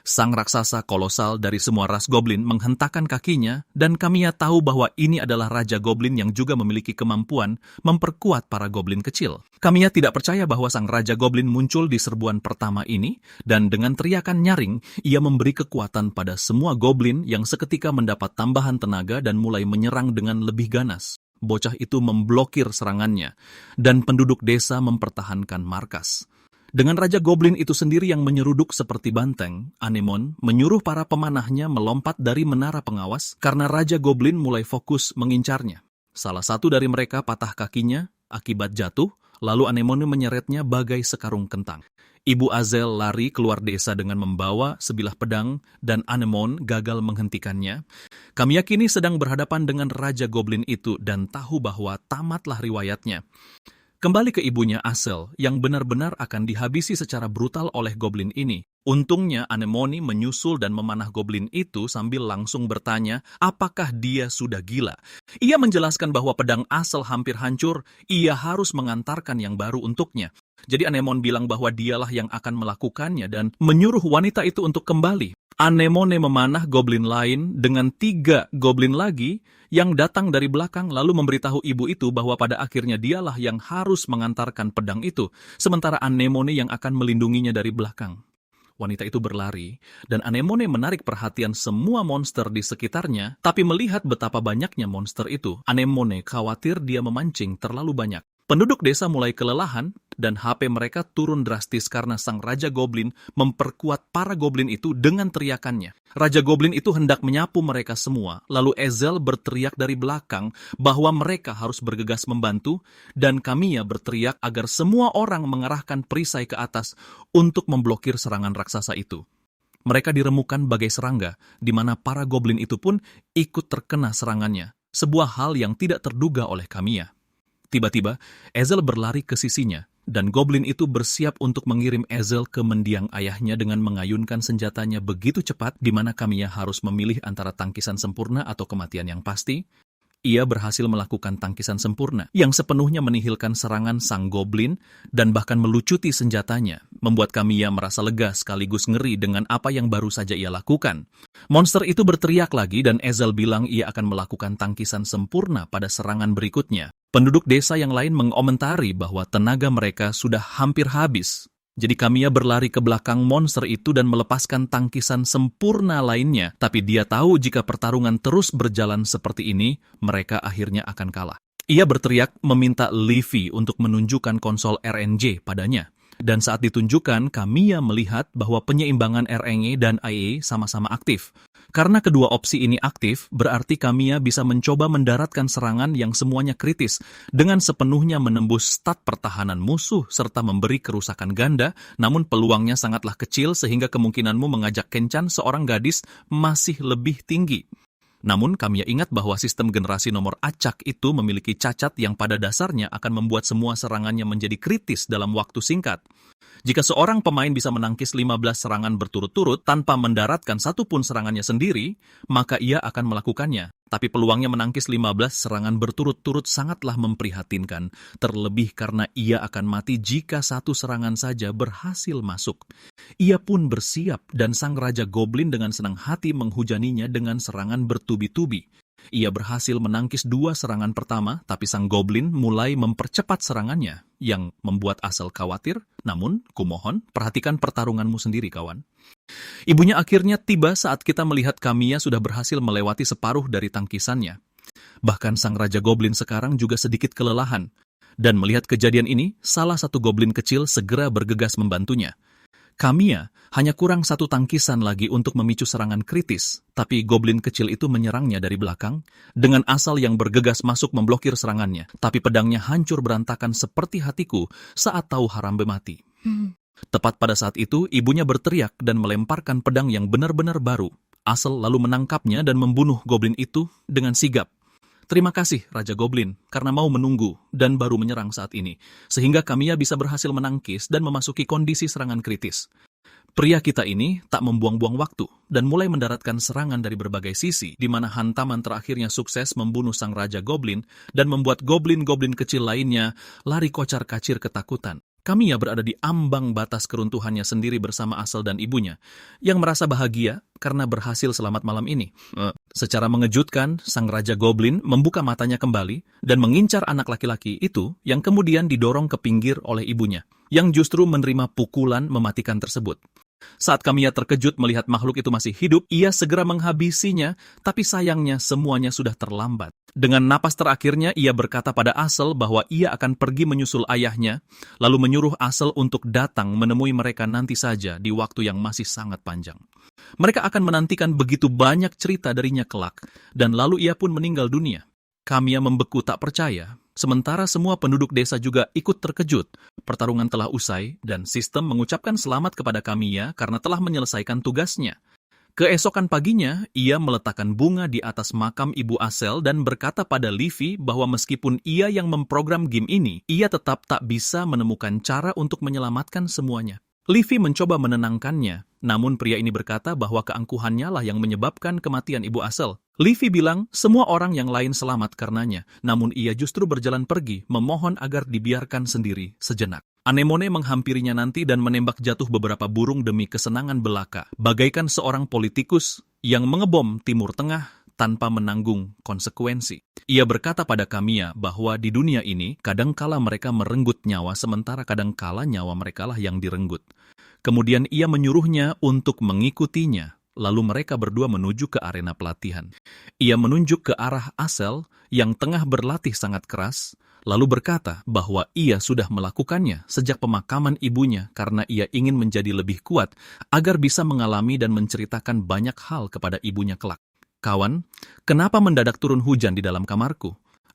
Sang raksasa kolosal dari semua ras goblin menghentakkan kakinya dan Kamiya tahu bahwa ini adalah Raja Goblin yang juga memiliki kemampuan memperkuat para goblin kecil. Kamiya tidak percaya bahwa sang Raja Goblin muncul di serbuan pertama ini dan dengan teriakan nyaring, ia memberi kekuatan pada semua goblin yang seketika mendapat tambahan tenaga dan mulai menyerang dengan lebih ganas. Bocah itu memblokir serangannya dan penduduk desa mempertahankan markas. Dengan Raja Goblin itu sendiri yang menyeruduk seperti banteng, Anemone menyuruh para pemanahnya melompat dari menara pengawas karena Raja Goblin mulai fokus mengincarnya. Salah satu dari mereka patah kakinya akibat jatuh, lalu Anemone menyeretnya bagai sekarung kentang. Ibu Azel lari keluar desa dengan membawa sebilah pedang dan Anemone gagal menghentikannya. Kamiya kini sedang berhadapan dengan Raja Goblin itu dan tahu bahwa tamatlah riwayatnya. Kembali ke ibunya Asel, yang benar-benar akan dihabisi secara brutal oleh goblin ini. Untungnya Anemone menyusul dan memanah goblin itu sambil langsung bertanya apakah dia sudah gila. Ia menjelaskan bahwa pedang Asel hampir hancur, ia harus mengantarkan yang baru untuknya. Jadi Anemone bilang bahwa dialah yang akan melakukannya dan menyuruh wanita itu untuk kembali. Anemone memanah goblin lain dengan 3 goblin lagi yang datang dari belakang lalu memberitahu ibu itu bahwa pada akhirnya dialah yang harus mengantarkan pedang itu, sementara Anemone yang akan melindunginya dari belakang. Wanita itu berlari, dan Anemone menarik perhatian semua monster di sekitarnya, tapi melihat betapa banyaknya monster itu, Anemone khawatir dia memancing terlalu banyak. Penduduk desa mulai kelelahan, dan HP mereka turun drastis karena sang Raja Goblin memperkuat para goblin itu dengan teriakannya. Raja Goblin itu hendak menyapu mereka semua, lalu Ezel berteriak dari belakang bahwa mereka harus bergegas membantu, dan Kamiya berteriak agar semua orang mengarahkan perisai ke atas untuk memblokir serangan raksasa itu. Mereka diremukan bagai serangga, di mana para goblin itu pun ikut terkena serangannya, sebuah hal yang tidak terduga oleh Kamiya. Tiba-tiba, Ezel berlari ke sisinya, dan goblin itu bersiap untuk mengirim Ezel ke mendiang ayahnya dengan mengayunkan senjatanya begitu cepat, di mana Kamiya harus memilih antara tangkisan sempurna atau kematian yang pasti. Ia berhasil melakukan tangkisan sempurna yang sepenuhnya menihilkan serangan sang goblin dan bahkan melucuti senjatanya, membuat Kamiya merasa lega sekaligus ngeri dengan apa yang baru saja ia lakukan. Monster itu berteriak lagi dan Ezel bilang ia akan melakukan tangkisan sempurna pada serangan berikutnya. Penduduk desa yang lain mengomentari bahwa tenaga mereka sudah hampir habis. Jadi Kamiya berlari ke belakang monster itu dan melepaskan tangkisan sempurna lainnya. Tapi dia tahu jika pertarungan terus berjalan seperti ini, mereka akhirnya akan kalah. Ia berteriak meminta Livy untuk menunjukkan konsol RNG padanya. Dan saat ditunjukkan, Kamiya melihat bahwa penyeimbangan RNG dan IE sama-sama aktif. Karena kedua opsi ini aktif, berarti Kamiya bisa mencoba mendaratkan serangan yang semuanya kritis dengan sepenuhnya menembus stat pertahanan musuh serta memberi kerusakan ganda, namun peluangnya sangatlah kecil sehingga kemungkinanmu mengajak kencan seorang gadis masih lebih tinggi. Namun Kamiya ingat bahwa sistem generasi nomor acak itu memiliki cacat yang pada dasarnya akan membuat semua serangannya menjadi kritis dalam waktu singkat. Jika seorang pemain bisa menangkis 15 serangan berturut-turut tanpa mendaratkan satupun serangannya sendiri, maka ia akan melakukannya. Tapi peluangnya menangkis 15 serangan berturut-turut sangatlah memprihatinkan, terlebih karena ia akan mati jika satu serangan saja berhasil masuk. Ia pun bersiap dan sang Raja Goblin dengan senang hati menghujaninya dengan serangan bertubi-tubi. Ia berhasil menangkis 2 serangan pertama, tapi sang Goblin mulai mempercepat serangannya, yang membuat Asel khawatir. Namun, kumohon, perhatikan pertarunganmu sendiri, kawan. Ibunya akhirnya tiba saat kita melihat Kamiya sudah berhasil melewati separuh dari tangkisannya. Bahkan sang Raja Goblin sekarang juga sedikit kelelahan. Dan melihat kejadian ini, salah satu Goblin kecil segera bergegas membantunya. Kamiya hanya kurang 1 tangkisan lagi untuk memicu serangan kritis, tapi goblin kecil itu menyerangnya dari belakang, dengan Asal yang bergegas masuk memblokir serangannya, tapi pedangnya hancur berantakan seperti hatiku saat tahu Harambe mati. Tepat pada saat itu, ibunya berteriak dan melemparkan pedang yang benar-benar baru. Asal lalu menangkapnya dan membunuh goblin itu dengan sigap. Terima kasih, Raja Goblin, karena mau menunggu dan baru menyerang saat ini, sehingga Kamiya bisa berhasil menangkis dan memasuki kondisi serangan kritis. Pria kita ini tak membuang-buang waktu dan mulai mendaratkan serangan dari berbagai sisi, di mana hantaman terakhirnya sukses membunuh sang Raja Goblin dan membuat goblin-goblin kecil lainnya lari kocar-kacir ketakutan. Kamiya berada di ambang batas keruntuhannya sendiri bersama Asal dan ibunya, yang merasa bahagia karena berhasil selamat malam ini. Secara mengejutkan, sang Raja Goblin membuka matanya kembali dan mengincar anak laki-laki itu yang kemudian didorong ke pinggir oleh ibunya, yang justru menerima pukulan mematikan tersebut. Saat Kamiya terkejut melihat makhluk itu masih hidup, ia segera menghabisinya, tapi sayangnya semuanya sudah terlambat. Dengan napas terakhirnya, ia berkata pada Asal bahwa ia akan pergi menyusul ayahnya, lalu menyuruh Asal untuk datang menemui mereka nanti saja di waktu yang masih sangat panjang. Mereka akan menantikan begitu banyak cerita darinya kelak, dan lalu ia pun meninggal dunia. Kamiya membeku tak percaya. Sementara semua penduduk desa juga ikut terkejut. Pertarungan telah usai dan sistem mengucapkan selamat kepada Kamiya karena telah menyelesaikan tugasnya. Keesokan paginya, ia meletakkan bunga di atas makam Ibu Asel dan berkata pada Livy bahwa meskipun ia yang memprogram game ini, ia tetap tak bisa menemukan cara untuk menyelamatkan semuanya. Livy mencoba menenangkannya, namun pria ini berkata bahwa keangkuhannya lah yang menyebabkan kematian Ibu Asel. Livy bilang semua orang yang lain selamat karenanya, namun ia justru berjalan pergi, memohon agar dibiarkan sendiri sejenak. Anemone menghampirinya nanti dan menembak jatuh beberapa burung demi kesenangan belaka, bagaikan seorang politikus yang mengebom Timur Tengah tanpa menanggung konsekuensi. Ia berkata pada Kamiya bahwa di dunia ini kadangkala mereka merenggut nyawa sementara kadangkala nyawa mereka lah yang direnggut. Kemudian ia menyuruhnya untuk mengikutinya, lalu mereka berdua menuju ke arena pelatihan. Ia menunjuk ke arah Asel yang tengah berlatih sangat keras, lalu berkata bahwa ia sudah melakukannya sejak pemakaman ibunya karena ia ingin menjadi lebih kuat agar bisa mengalami dan menceritakan banyak hal kepada ibunya kelak. Kawan, kenapa mendadak turun hujan di dalam kamarku?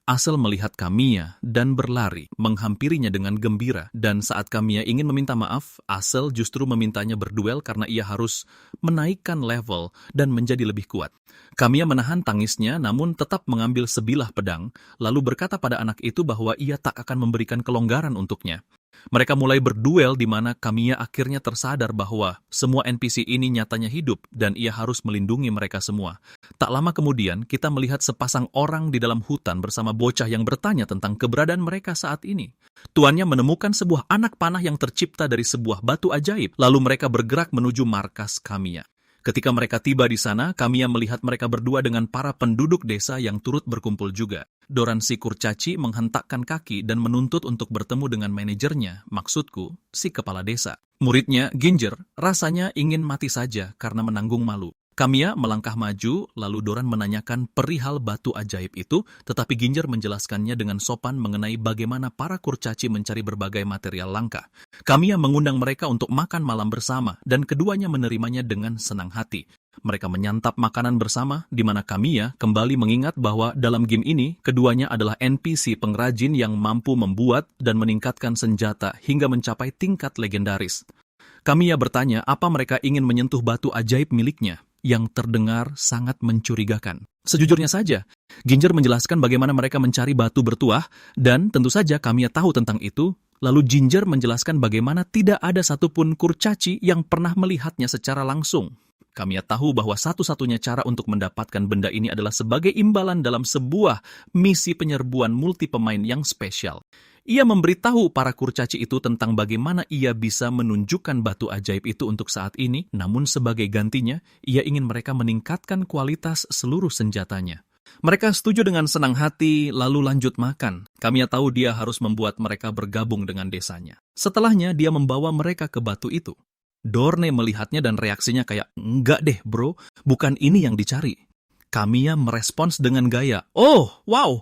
Asel melihat Kamiya dan berlari, menghampirinya dengan gembira, dan saat Kamiya ingin meminta maaf, Asel justru memintanya berduel karena ia harus menaikkan level dan menjadi lebih kuat. Kamiya menahan tangisnya namun tetap mengambil sebilah pedang, lalu berkata pada anak itu bahwa ia tak akan memberikan kelonggaran untuknya. Mereka mulai berduel di mana Kamiya akhirnya tersadar bahwa semua NPC ini nyatanya hidup dan ia harus melindungi mereka semua. Tak lama kemudian, kita melihat sepasang orang di dalam hutan bersama bocah yang bertanya tentang keberadaan mereka saat ini. Tuannya menemukan sebuah anak panah yang tercipta dari sebuah batu ajaib, lalu mereka bergerak menuju markas Kamiya. Ketika mereka tiba di sana, Kamiya melihat mereka berdua dengan para penduduk desa yang turut berkumpul juga. Doran si kurcaci menghentakkan kaki dan menuntut untuk bertemu dengan manajernya, maksudku, si kepala desa. Muridnya, Ginger, rasanya ingin mati saja karena menanggung malu. Kamiya melangkah maju, lalu Doran menanyakan perihal batu ajaib itu, tetapi Ginger menjelaskannya dengan sopan mengenai bagaimana para kurcaci mencari berbagai material langka. Kamiya mengundang mereka untuk makan malam bersama, dan keduanya menerimanya dengan senang hati. Mereka menyantap makanan bersama, di mana Kamiya kembali mengingat bahwa dalam game ini, keduanya adalah NPC pengrajin yang mampu membuat dan meningkatkan senjata hingga mencapai tingkat legendaris. Kamiya bertanya apa mereka ingin menyentuh batu ajaib miliknya, yang terdengar sangat mencurigakan. Sejujurnya saja, Ginger menjelaskan bagaimana mereka mencari batu bertuah, dan tentu saja Kamiya tahu tentang itu, lalu Ginger menjelaskan bagaimana tidak ada satupun kurcaci yang pernah melihatnya secara langsung. Kamiya tahu bahwa satu-satunya cara untuk mendapatkan benda ini adalah sebagai imbalan dalam sebuah misi penyerbuan multi pemain yang spesial. Ia memberitahu para kurcaci itu tentang bagaimana ia bisa menunjukkan batu ajaib itu untuk saat ini, namun sebagai gantinya, ia ingin mereka meningkatkan kualitas seluruh senjatanya. Mereka setuju dengan senang hati, lalu lanjut makan. Kamiya tahu dia harus membuat mereka bergabung dengan desanya. Setelahnya, dia membawa mereka ke batu itu. Dorne melihatnya dan reaksinya kayak, "Enggak deh bro, bukan ini yang dicari." Kamiya merespons dengan gaya, "Oh, wow!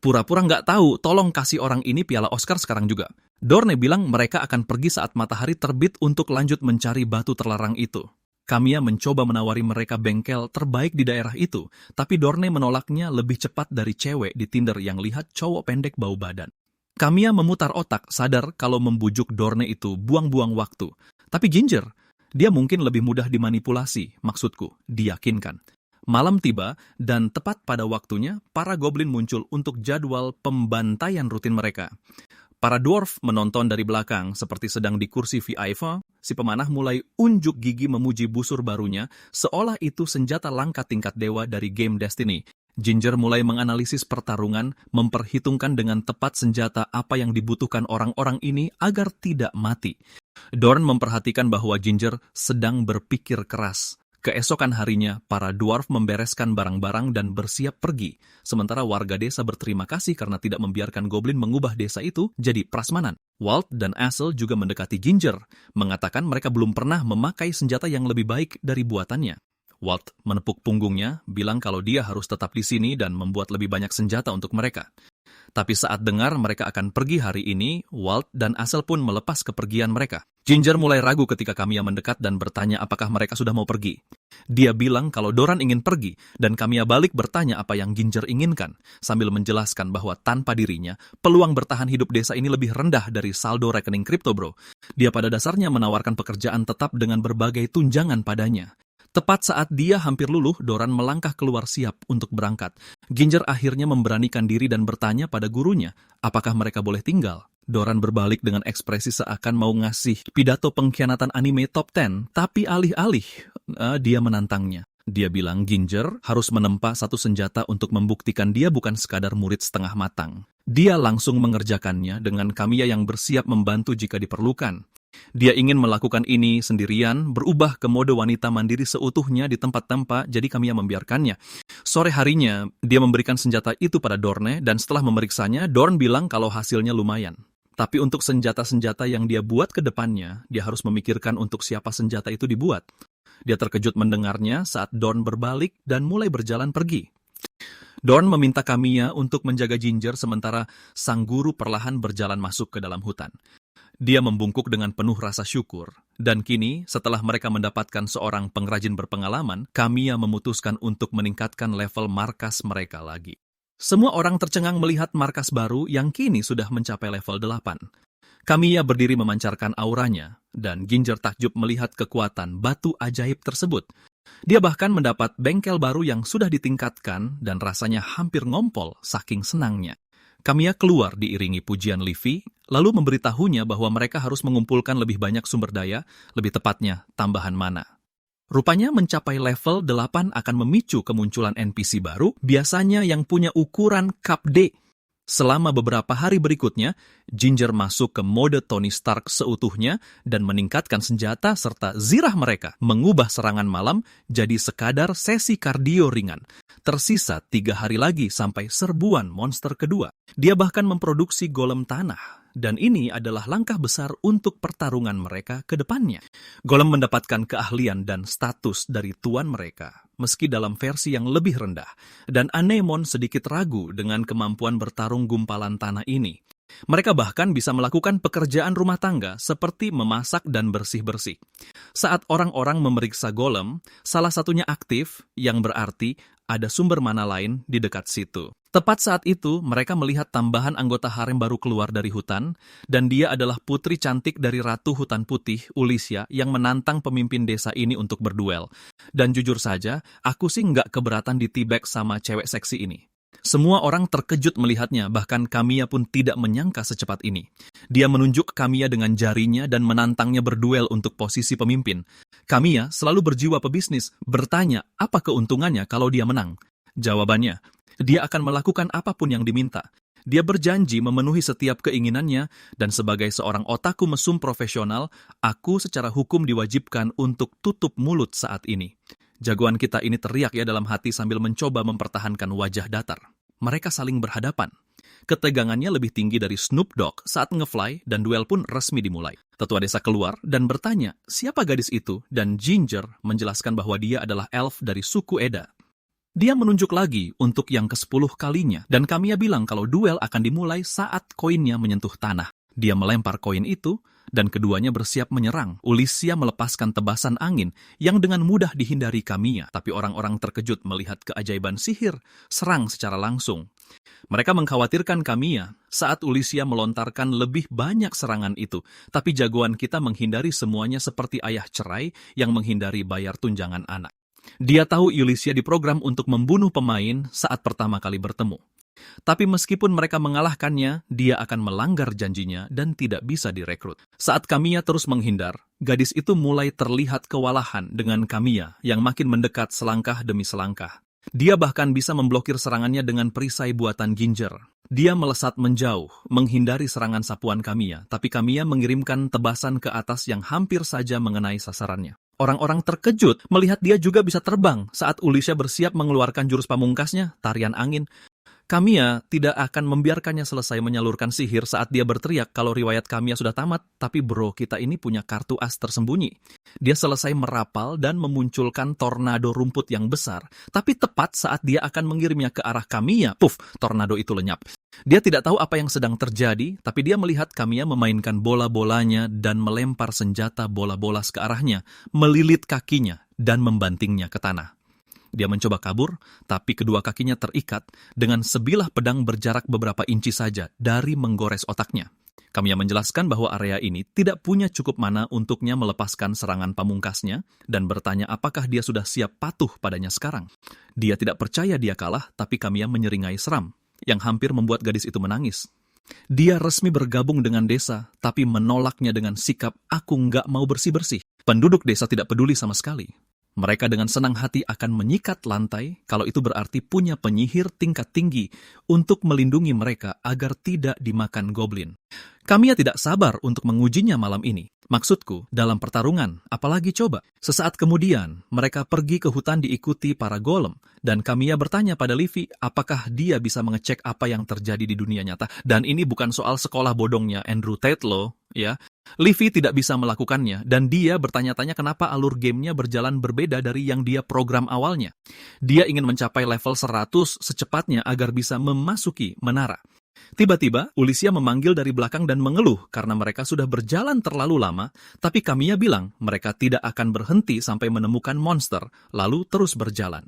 Pura-pura nggak tahu, tolong kasih orang ini piala Oscar sekarang juga." Dorne bilang mereka akan pergi saat matahari terbit untuk lanjut mencari batu terlarang itu. Kamiya mencoba menawari mereka bengkel terbaik di daerah itu, tapi Dorne menolaknya lebih cepat dari cewek di Tinder yang lihat cowok pendek bau badan. Kamiya memutar otak, sadar kalau membujuk Dorne itu buang-buang waktu. Tapi Ginger, dia mungkin lebih mudah dimanipulasi, maksudku, diyakinkan. Malam tiba, dan tepat pada waktunya, para goblin muncul untuk jadwal pembantaian rutin mereka. Para dwarf menonton dari belakang, seperti sedang di kursi VIP. Si pemanah mulai unjuk gigi memuji busur barunya, seolah itu senjata langka tingkat dewa dari game Destiny. Ginger mulai menganalisis pertarungan, memperhitungkan dengan tepat senjata apa yang dibutuhkan orang-orang ini agar tidak mati. Dorn memperhatikan bahwa Ginger sedang berpikir keras. Keesokan harinya, para dwarf membereskan barang-barang dan bersiap pergi, sementara warga desa berterima kasih karena tidak membiarkan goblin mengubah desa itu jadi prasmanan. Walt dan Asel juga mendekati Ginger, mengatakan mereka belum pernah memakai senjata yang lebih baik dari buatannya. Walt menepuk punggungnya, bilang kalau dia harus tetap di sini dan membuat lebih banyak senjata untuk mereka. Tapi saat dengar mereka akan pergi hari ini, Walt dan Asel pun melepas kepergian mereka. Ginger mulai ragu ketika Kamiya mendekat dan bertanya apakah mereka sudah mau pergi. Dia bilang kalau Doran ingin pergi, dan Kamiya balik bertanya apa yang Ginger inginkan, sambil menjelaskan bahwa tanpa dirinya, peluang bertahan hidup desa ini lebih rendah dari saldo rekening kripto bro. Dia pada dasarnya menawarkan pekerjaan tetap dengan berbagai tunjangan padanya. Tepat saat dia hampir luluh, Doran melangkah keluar siap untuk berangkat. Ginger akhirnya memberanikan diri dan bertanya pada gurunya, apakah mereka boleh tinggal? Doran berbalik dengan ekspresi seakan mau ngasih pidato pengkhianatan anime top 10, tapi alih-alih dia menantangnya. Dia bilang Ginger harus menempa satu senjata untuk membuktikan dia bukan sekadar murid setengah matang. Dia langsung mengerjakannya dengan Kamiya yang bersiap membantu jika diperlukan. Dia ingin melakukan ini sendirian, berubah ke mode wanita mandiri seutuhnya di tempat-tempat, jadi Kamiya membiarkannya. Sore harinya, dia memberikan senjata itu pada Dorne, dan setelah memeriksanya, Dorn bilang kalau hasilnya lumayan. Tapi untuk senjata-senjata yang dia buat ke depannya, dia harus memikirkan untuk siapa senjata itu dibuat. Dia terkejut mendengarnya saat Dorn berbalik dan mulai berjalan pergi. Dorn meminta Kamiya untuk menjaga Ginger sementara sang guru perlahan berjalan masuk ke dalam hutan. Dia membungkuk dengan penuh rasa syukur, dan kini setelah mereka mendapatkan seorang pengrajin berpengalaman, Kamiya memutuskan untuk meningkatkan level markas mereka lagi. Semua orang tercengang melihat markas baru yang kini sudah mencapai level 8. Kamiya berdiri memancarkan auranya, dan Ginger takjub melihat kekuatan batu ajaib tersebut. Dia bahkan mendapat bengkel baru yang sudah ditingkatkan dan rasanya hampir ngompol saking senangnya. Kamiya keluar diiringi pujian Livy, lalu memberitahunya bahwa mereka harus mengumpulkan lebih banyak sumber daya, lebih tepatnya tambahan mana. Rupanya mencapai level 8 akan memicu kemunculan NPC baru, biasanya yang punya ukuran Cup D. Selama beberapa hari berikutnya, Ginger masuk ke mode Tony Stark seutuhnya dan meningkatkan senjata serta zirah mereka, mengubah serangan malam jadi sekadar sesi kardio ringan. Tersisa 3 hari lagi sampai serbuan monster kedua. Dia bahkan memproduksi golem tanah, dan ini adalah langkah besar untuk pertarungan mereka ke depannya. Golem mendapatkan keahlian dan status dari tuan mereka, meski dalam versi yang lebih rendah, dan Anemon sedikit ragu dengan kemampuan bertarung gumpalan tanah ini. Mereka bahkan bisa melakukan pekerjaan rumah tangga seperti memasak dan bersih-bersih. Saat orang-orang memeriksa golem, salah satunya aktif, yang berarti ada sumber mana lain di dekat situ. Tepat saat itu, mereka melihat tambahan anggota harem baru keluar dari hutan, dan dia adalah putri cantik dari Ratu Hutan Putih, Ulisya, yang menantang pemimpin desa ini untuk berduel. Dan jujur saja, aku sih nggak keberatan ditibek sama cewek seksi ini. Semua orang terkejut melihatnya, bahkan Kamiya pun tidak menyangka secepat ini. Dia menunjuk Kamiya dengan jarinya dan menantangnya berduel untuk posisi pemimpin. Kamiya selalu berjiwa pebisnis, bertanya apa keuntungannya kalau dia menang. Jawabannya, dia akan melakukan apapun yang diminta. Dia berjanji memenuhi setiap keinginannya, dan sebagai seorang otaku mesum profesional, aku secara hukum diwajibkan untuk tutup mulut saat ini. Jagoan kita ini teriak ya dalam hati sambil mencoba mempertahankan wajah datar. Mereka saling berhadapan. Ketegangannya lebih tinggi dari Snoop Dogg saat nge-fly dan duel pun resmi dimulai. Tetua desa keluar dan bertanya, siapa gadis itu? Dan Ginger menjelaskan bahwa dia adalah elf dari suku Eda. Dia menunjuk lagi untuk yang ke-10 kalinya, dan Kamiya bilang kalau duel akan dimulai saat koinnya menyentuh tanah. Dia melempar koin itu, dan keduanya bersiap menyerang. Ulisya melepaskan tebasan angin yang dengan mudah dihindari Kamiya, tapi orang-orang terkejut melihat keajaiban sihir serang secara langsung. Mereka mengkhawatirkan Kamiya saat Ulisya melontarkan lebih banyak serangan itu, tapi jagoan kita menghindari semuanya seperti ayah cerai yang menghindari bayar tunjangan anak. Dia tahu Ulisya diprogram untuk membunuh pemain saat pertama kali bertemu. Tapi meskipun mereka mengalahkannya, dia akan melanggar janjinya dan tidak bisa direkrut. Saat Kamiya terus menghindar, gadis itu mulai terlihat kewalahan dengan Kamiya yang makin mendekat selangkah demi selangkah. Dia bahkan bisa memblokir serangannya dengan perisai buatan Ginger. Dia melesat menjauh, menghindari serangan sapuan Kamiya, tapi Kamiya mengirimkan tebasan ke atas yang hampir saja mengenai sasarannya. Orang-orang terkejut melihat dia juga bisa terbang saat Ulisya bersiap mengeluarkan jurus pamungkasnya, tarian angin. Kamiya tidak akan membiarkannya selesai menyalurkan sihir saat dia berteriak kalau riwayat Kamiya sudah tamat, tapi bro, kita ini punya kartu as tersembunyi. Dia selesai merapal dan memunculkan tornado rumput yang besar, tapi tepat saat dia akan mengirimnya ke arah Kamiya, puff, tornado itu lenyap. Dia tidak tahu apa yang sedang terjadi, tapi dia melihat Kamiya memainkan bola-bolanya dan melempar senjata bola-bolas ke arahnya, melilit kakinya dan membantingnya ke tanah. Dia mencoba kabur, tapi kedua kakinya terikat dengan sebilah pedang berjarak beberapa inci saja dari menggores otaknya. Kamiya menjelaskan bahwa area ini tidak punya cukup mana untuknya melepaskan serangan pamungkasnya dan bertanya apakah dia sudah siap patuh padanya sekarang. Dia tidak percaya dia kalah, tapi Kamiya menyeringai seram, yang hampir membuat gadis itu menangis. Dia resmi bergabung dengan desa, tapi menolaknya dengan sikap, "Aku nggak mau bersih-bersih." Penduduk desa tidak peduli sama sekali. Mereka dengan senang hati akan menyikat lantai, kalau itu berarti punya penyihir tingkat tinggi untuk melindungi mereka agar tidak dimakan goblin. Kamiya tidak sabar untuk mengujinya malam ini. Maksudku, dalam pertarungan, apalagi coba. Sesaat kemudian, mereka pergi ke hutan diikuti para golem, dan Kamiya bertanya pada Livy apakah dia bisa mengecek apa yang terjadi di dunia nyata. Dan ini bukan soal sekolah bodongnya Andrew Tate loh, ya. Livy tidak bisa melakukannya, dan dia bertanya-tanya kenapa alur gamenya berjalan berbeda dari yang dia program awalnya. Dia ingin mencapai level 100 secepatnya agar bisa memasuki menara. Tiba-tiba, Ulisya memanggil dari belakang dan mengeluh karena mereka sudah berjalan terlalu lama, tapi Kamiya bilang mereka tidak akan berhenti sampai menemukan monster, lalu terus berjalan.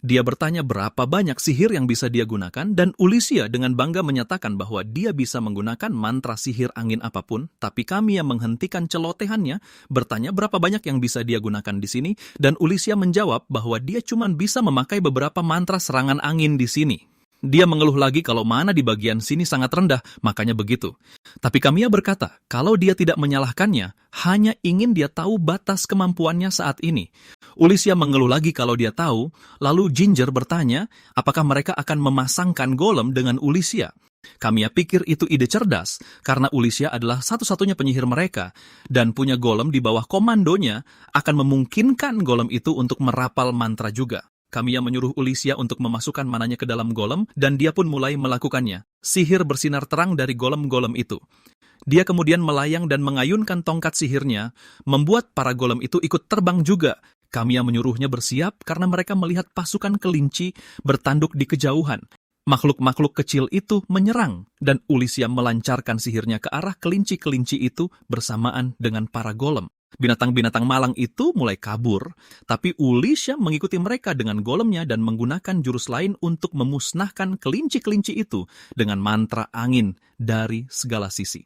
Dia bertanya berapa banyak sihir yang bisa dia gunakan, dan Ulisya dengan bangga menyatakan bahwa dia bisa menggunakan mantra sihir angin apapun, tapi Kamiya menghentikan celotehannya, bertanya berapa banyak yang bisa dia gunakan di sini, dan Ulisya menjawab bahwa dia cuma bisa memakai beberapa mantra serangan angin di sini. Dia mengeluh lagi kalau mana di bagian sini sangat rendah, makanya begitu. Tapi Kamiya berkata, kalau dia tidak menyalahkannya, hanya ingin dia tahu batas kemampuannya saat ini. Ulisya mengeluh lagi kalau dia tahu, lalu Ginger bertanya, apakah mereka akan memasangkan golem dengan Ulisya? Kamiya pikir itu ide cerdas, karena Ulisya adalah satu-satunya penyihir mereka, dan punya golem di bawah komandonya akan memungkinkan golem itu untuk merapal mantra juga. Kamiya menyuruh Ulisya untuk memasukkan mananya ke dalam golem, dan dia pun mulai melakukannya. Sihir bersinar terang dari golem-golem itu. Dia kemudian melayang dan mengayunkan tongkat sihirnya, membuat para golem itu ikut terbang juga. Kamiya menyuruhnya bersiap karena mereka melihat pasukan kelinci bertanduk di kejauhan. Makhluk-makhluk kecil itu menyerang, dan Ulisya melancarkan sihirnya ke arah kelinci-kelinci itu bersamaan dengan para golem. Binatang-binatang malang itu mulai kabur, tapi Ulisya mengikuti mereka dengan golemnya dan menggunakan jurus lain untuk memusnahkan kelinci-kelinci itu dengan mantra angin dari segala sisi.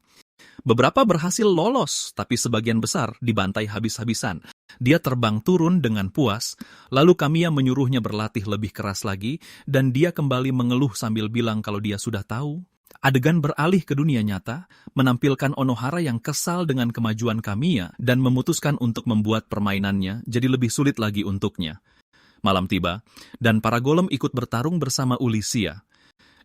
Beberapa berhasil lolos, tapi sebagian besar dibantai habis-habisan. Dia terbang turun dengan puas, lalu Kamiya menyuruhnya berlatih lebih keras lagi, dan dia kembali mengeluh sambil bilang kalau dia sudah tahu. Adegan beralih ke dunia nyata, menampilkan Onohara yang kesal dengan kemajuan Kamiya dan memutuskan untuk membuat permainannya jadi lebih sulit lagi untuknya. Malam tiba, dan para golem ikut bertarung bersama Ulisya.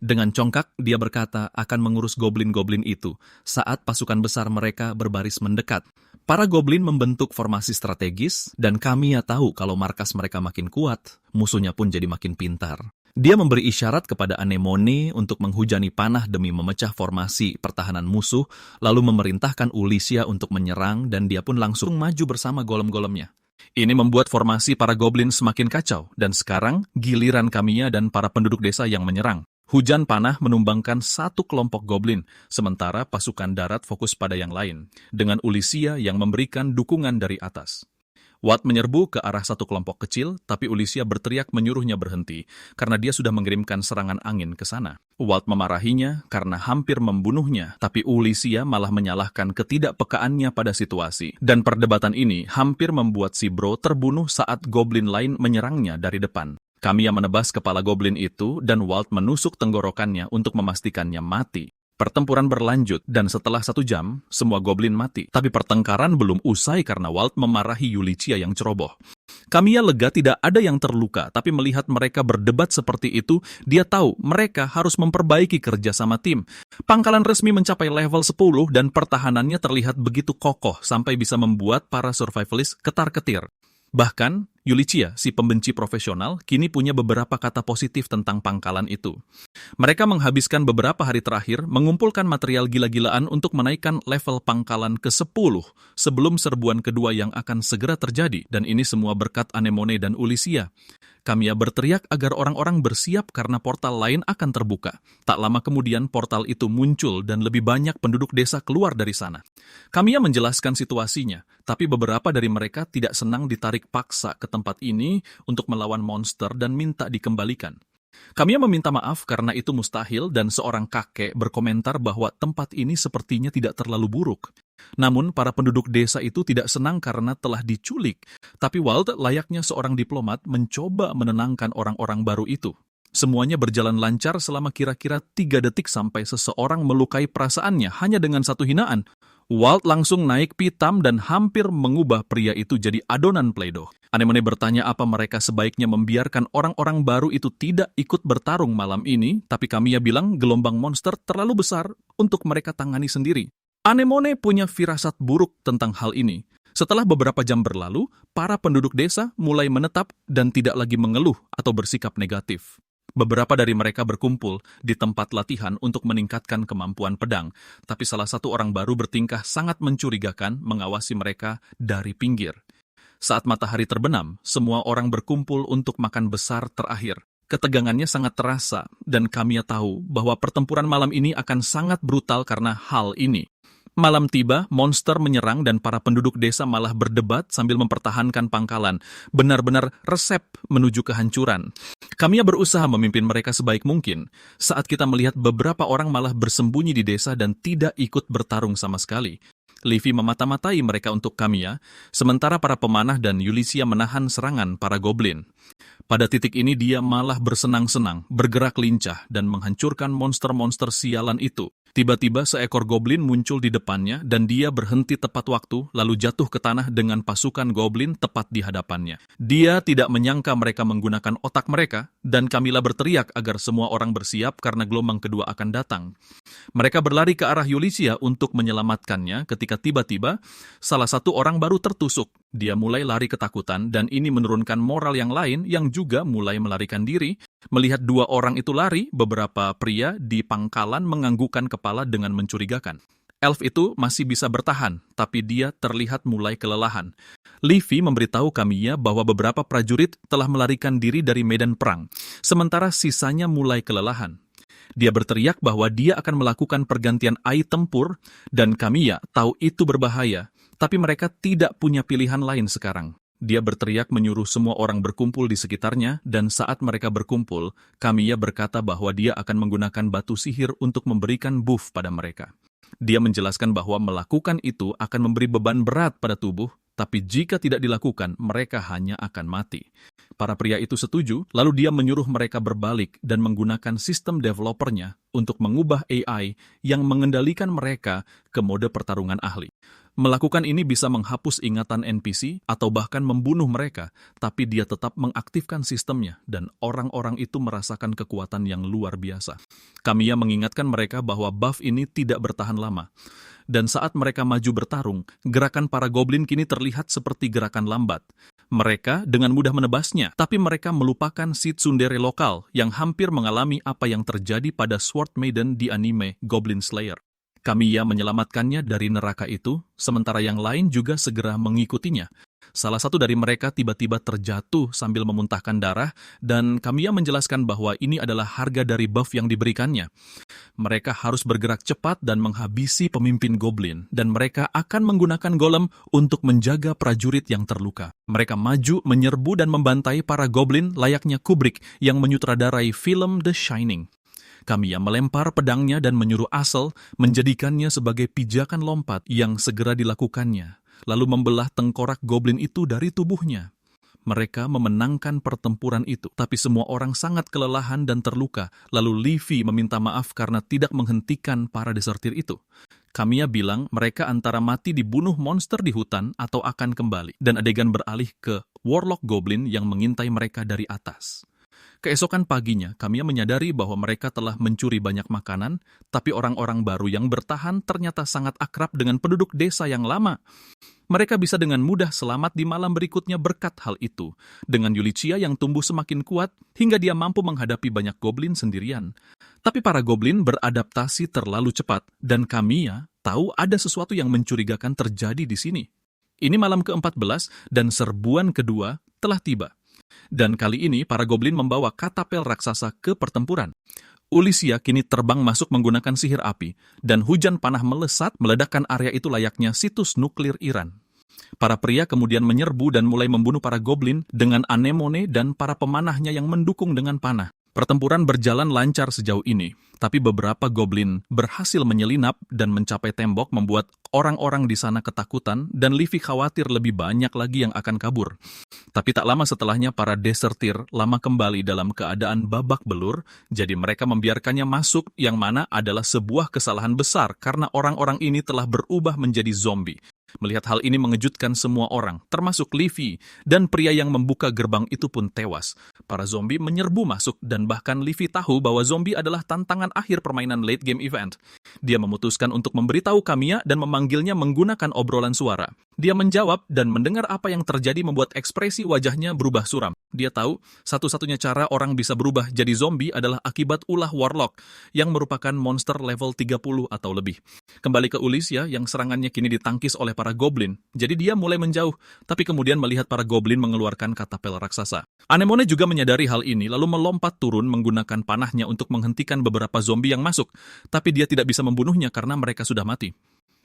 Dengan congkak, dia berkata akan mengurus goblin-goblin itu saat pasukan besar mereka berbaris mendekat. Para goblin membentuk formasi strategis, dan Kamiya tahu kalau markas mereka makin kuat, musuhnya pun jadi makin pintar. Dia memberi isyarat kepada Anemone untuk menghujani panah demi memecah formasi pertahanan musuh, lalu memerintahkan Ulisya untuk menyerang, dan dia pun langsung maju bersama golem-golemnya. Ini membuat formasi para goblin semakin kacau, dan sekarang giliran Kamiya dan para penduduk desa yang menyerang. Hujan panah menumbangkan satu kelompok goblin, sementara pasukan darat fokus pada yang lain, dengan Ulisya yang memberikan dukungan dari atas. Watt menyerbu ke arah satu kelompok kecil, tapi Ulisya berteriak menyuruhnya berhenti, karena dia sudah mengirimkan serangan angin ke sana. Watt memarahinya karena hampir membunuhnya, tapi Ulisya malah menyalahkan ketidakpekaannya pada situasi. Dan perdebatan ini hampir membuat si Bro terbunuh saat goblin lain menyerangnya dari depan. Kamiya menebas kepala goblin itu, dan Walt menusuk tenggorokannya untuk memastikannya mati. Pertempuran berlanjut, dan setelah 1 jam, semua goblin mati. Tapi pertengkaran belum usai karena Walt memarahi Ulisya yang ceroboh. Kamiya lega tidak ada yang terluka, tapi melihat mereka berdebat seperti itu, dia tahu mereka harus memperbaiki kerja sama tim. Pangkalan resmi mencapai level 10, dan pertahanannya terlihat begitu kokoh sampai bisa membuat para survivalist ketar-ketir. Bahkan, Ulisya, si pembenci profesional, kini punya beberapa kata positif tentang pangkalan itu. Mereka menghabiskan beberapa hari terakhir mengumpulkan material gila-gilaan untuk menaikkan level pangkalan ke-10 sebelum serbuan kedua yang akan segera terjadi, dan ini semua berkat Anemone dan Ulisya. Kamiya berteriak agar orang-orang bersiap karena portal lain akan terbuka. Tak lama kemudian portal itu muncul dan lebih banyak penduduk desa keluar dari sana. Kamiya menjelaskan situasinya, tapi beberapa dari mereka tidak senang ditarik paksa ke tempat ini untuk melawan monster dan minta dikembalikan. Kami meminta maaf karena itu mustahil dan seorang kakek berkomentar bahwa tempat ini sepertinya tidak terlalu buruk. Namun, para penduduk desa itu tidak senang karena telah diculik, tapi Walt layaknya seorang diplomat mencoba menenangkan orang-orang baru itu. Semuanya berjalan lancar selama kira-kira 3 detik sampai seseorang melukai perasaannya hanya dengan satu hinaan. Walt langsung naik pitam dan hampir mengubah pria itu jadi adonan Play-Doh. Anemone bertanya apa mereka sebaiknya membiarkan orang-orang baru itu tidak ikut bertarung malam ini, tapi Kamiya bilang gelombang monster terlalu besar untuk mereka tangani sendiri. Anemone punya firasat buruk tentang hal ini. Setelah beberapa jam berlalu, para penduduk desa mulai menetap dan tidak lagi mengeluh atau bersikap negatif. Beberapa dari mereka berkumpul di tempat latihan untuk meningkatkan kemampuan pedang, tapi salah satu orang baru bertingkah sangat mencurigakan mengawasi mereka dari pinggir. Saat matahari terbenam, semua orang berkumpul untuk makan besar terakhir. Ketegangannya sangat terasa, dan Kamiya tahu bahwa pertempuran malam ini akan sangat brutal karena hal ini. Malam tiba, monster menyerang dan para penduduk desa malah berdebat sambil mempertahankan pangkalan. Benar-benar resep menuju kehancuran. Kamiya berusaha memimpin mereka sebaik mungkin. Saat kita melihat beberapa orang malah bersembunyi di desa dan tidak ikut bertarung sama sekali. Livy memata-matai mereka untuk Kamiya, sementara para pemanah dan Ulysses menahan serangan para goblin. Pada titik ini dia malah bersenang-senang, bergerak lincah, dan menghancurkan monster-monster sialan itu. Tiba-tiba seekor goblin muncul di depannya dan dia berhenti tepat waktu lalu jatuh ke tanah dengan pasukan goblin tepat di hadapannya. Dia tidak menyangka mereka menggunakan otak mereka dan Camilla berteriak agar semua orang bersiap karena gelombang kedua akan datang. Mereka berlari ke arah Ulysses untuk menyelamatkannya ketika tiba-tiba salah satu orang baru tertusuk. Dia mulai lari ketakutan dan ini menurunkan moral yang lain yang juga mulai melarikan diri. Melihat dua orang itu lari, beberapa pria di pangkalan menganggukkan kepala dengan mencurigakan. Elf itu masih bisa bertahan, tapi dia terlihat mulai kelelahan. Livy memberitahu Kamiya bahwa beberapa prajurit telah melarikan diri dari medan perang, sementara sisanya mulai kelelahan. Dia berteriak bahwa dia akan melakukan pergantian ai tempur, dan Kamiya tahu itu berbahaya, tapi mereka tidak punya pilihan lain sekarang. Dia berteriak menyuruh semua orang berkumpul di sekitarnya, dan saat mereka berkumpul, Kamiya berkata bahwa dia akan menggunakan batu sihir untuk memberikan buff pada mereka. Dia menjelaskan bahwa melakukan itu akan memberi beban berat pada tubuh, tapi jika tidak dilakukan, mereka hanya akan mati. Para pria itu setuju, lalu dia menyuruh mereka berbalik dan menggunakan sistem developernya untuk mengubah AI yang mengendalikan mereka ke mode pertarungan ahli. Melakukan ini bisa menghapus ingatan NPC atau bahkan membunuh mereka, tapi dia tetap mengaktifkan sistemnya dan orang-orang itu merasakan kekuatan yang luar biasa. Kamiya mengingatkan mereka bahwa buff ini tidak bertahan lama. Dan saat mereka maju bertarung, gerakan para goblin kini terlihat seperti gerakan lambat. Mereka dengan mudah menebasnya, tapi mereka melupakan si tsundere lokal yang hampir mengalami apa yang terjadi pada Sword Maiden di anime Goblin Slayer. Kamiya menyelamatkannya dari neraka itu, sementara yang lain juga segera mengikutinya. Salah satu dari mereka tiba-tiba terjatuh sambil memuntahkan darah, dan Kamiya menjelaskan bahwa ini adalah harga dari buff yang diberikannya. Mereka harus bergerak cepat dan menghabisi pemimpin goblin, dan mereka akan menggunakan golem untuk menjaga prajurit yang terluka. Mereka maju, menyerbu dan membantai para goblin layaknya Kubrick yang menyutradarai film The Shining. Kamiya melempar pedangnya dan menyuruh Asel menjadikannya sebagai pijakan lompat yang segera dilakukannya, lalu membelah tengkorak goblin itu dari tubuhnya. Mereka memenangkan pertempuran itu, tapi semua orang sangat kelelahan dan terluka, lalu Livy meminta maaf karena tidak menghentikan para desertir itu. Kamiya bilang mereka antara mati dibunuh monster di hutan atau akan kembali, dan adegan beralih ke Warlock Goblin yang mengintai mereka dari atas. Keesokan paginya, Kamiya menyadari bahwa mereka telah mencuri banyak makanan, tapi orang-orang baru yang bertahan ternyata sangat akrab dengan penduduk desa yang lama. Mereka bisa dengan mudah selamat di malam berikutnya berkat hal itu, dengan Yulichia yang tumbuh semakin kuat hingga dia mampu menghadapi banyak goblin sendirian. Tapi para goblin beradaptasi terlalu cepat, dan Kamiya tahu ada sesuatu yang mencurigakan terjadi di sini. Ini malam ke-14 dan serbuan kedua telah tiba. Dan kali ini para goblin membawa katapel raksasa ke pertempuran. Ulysses kini terbang masuk menggunakan sihir api, dan hujan panah melesat meledakkan area itu layaknya situs nuklir Iran. Para pria kemudian menyerbu dan mulai membunuh para goblin dengan anemone dan para pemanahnya yang mendukung dengan panah. Pertempuran berjalan lancar sejauh ini, tapi beberapa goblin berhasil menyelinap dan mencapai tembok membuat orang-orang di sana ketakutan dan Livy khawatir lebih banyak lagi yang akan kabur. Tapi tak lama setelahnya para desertir lama kembali dalam keadaan babak belur, jadi mereka membiarkannya masuk yang mana adalah sebuah kesalahan besar karena orang-orang ini telah berubah menjadi zombie. Melihat hal ini mengejutkan semua orang, termasuk Livy, dan pria yang membuka gerbang itu pun tewas. Para zombie menyerbu masuk dan bahkan Livy tahu bahwa zombie adalah tantangan akhir permainan late game event. Dia memutuskan untuk memberitahu Kamiya dan memanggilnya menggunakan obrolan suara. Dia menjawab dan mendengar apa yang terjadi membuat ekspresi wajahnya berubah suram. Dia tahu satu-satunya cara orang bisa berubah jadi zombie adalah akibat ulah Warlock yang merupakan monster level 30 atau lebih. Kembali ke Ulisya yang serangannya kini ditangkis oleh para goblin. Jadi dia mulai menjauh, tapi kemudian melihat para goblin mengeluarkan katapel raksasa. Anemone juga menyadari hal ini lalu melompat turun menggunakan panahnya untuk menghentikan beberapa zombie yang masuk, tapi dia tidak bisa membunuhnya karena mereka sudah mati.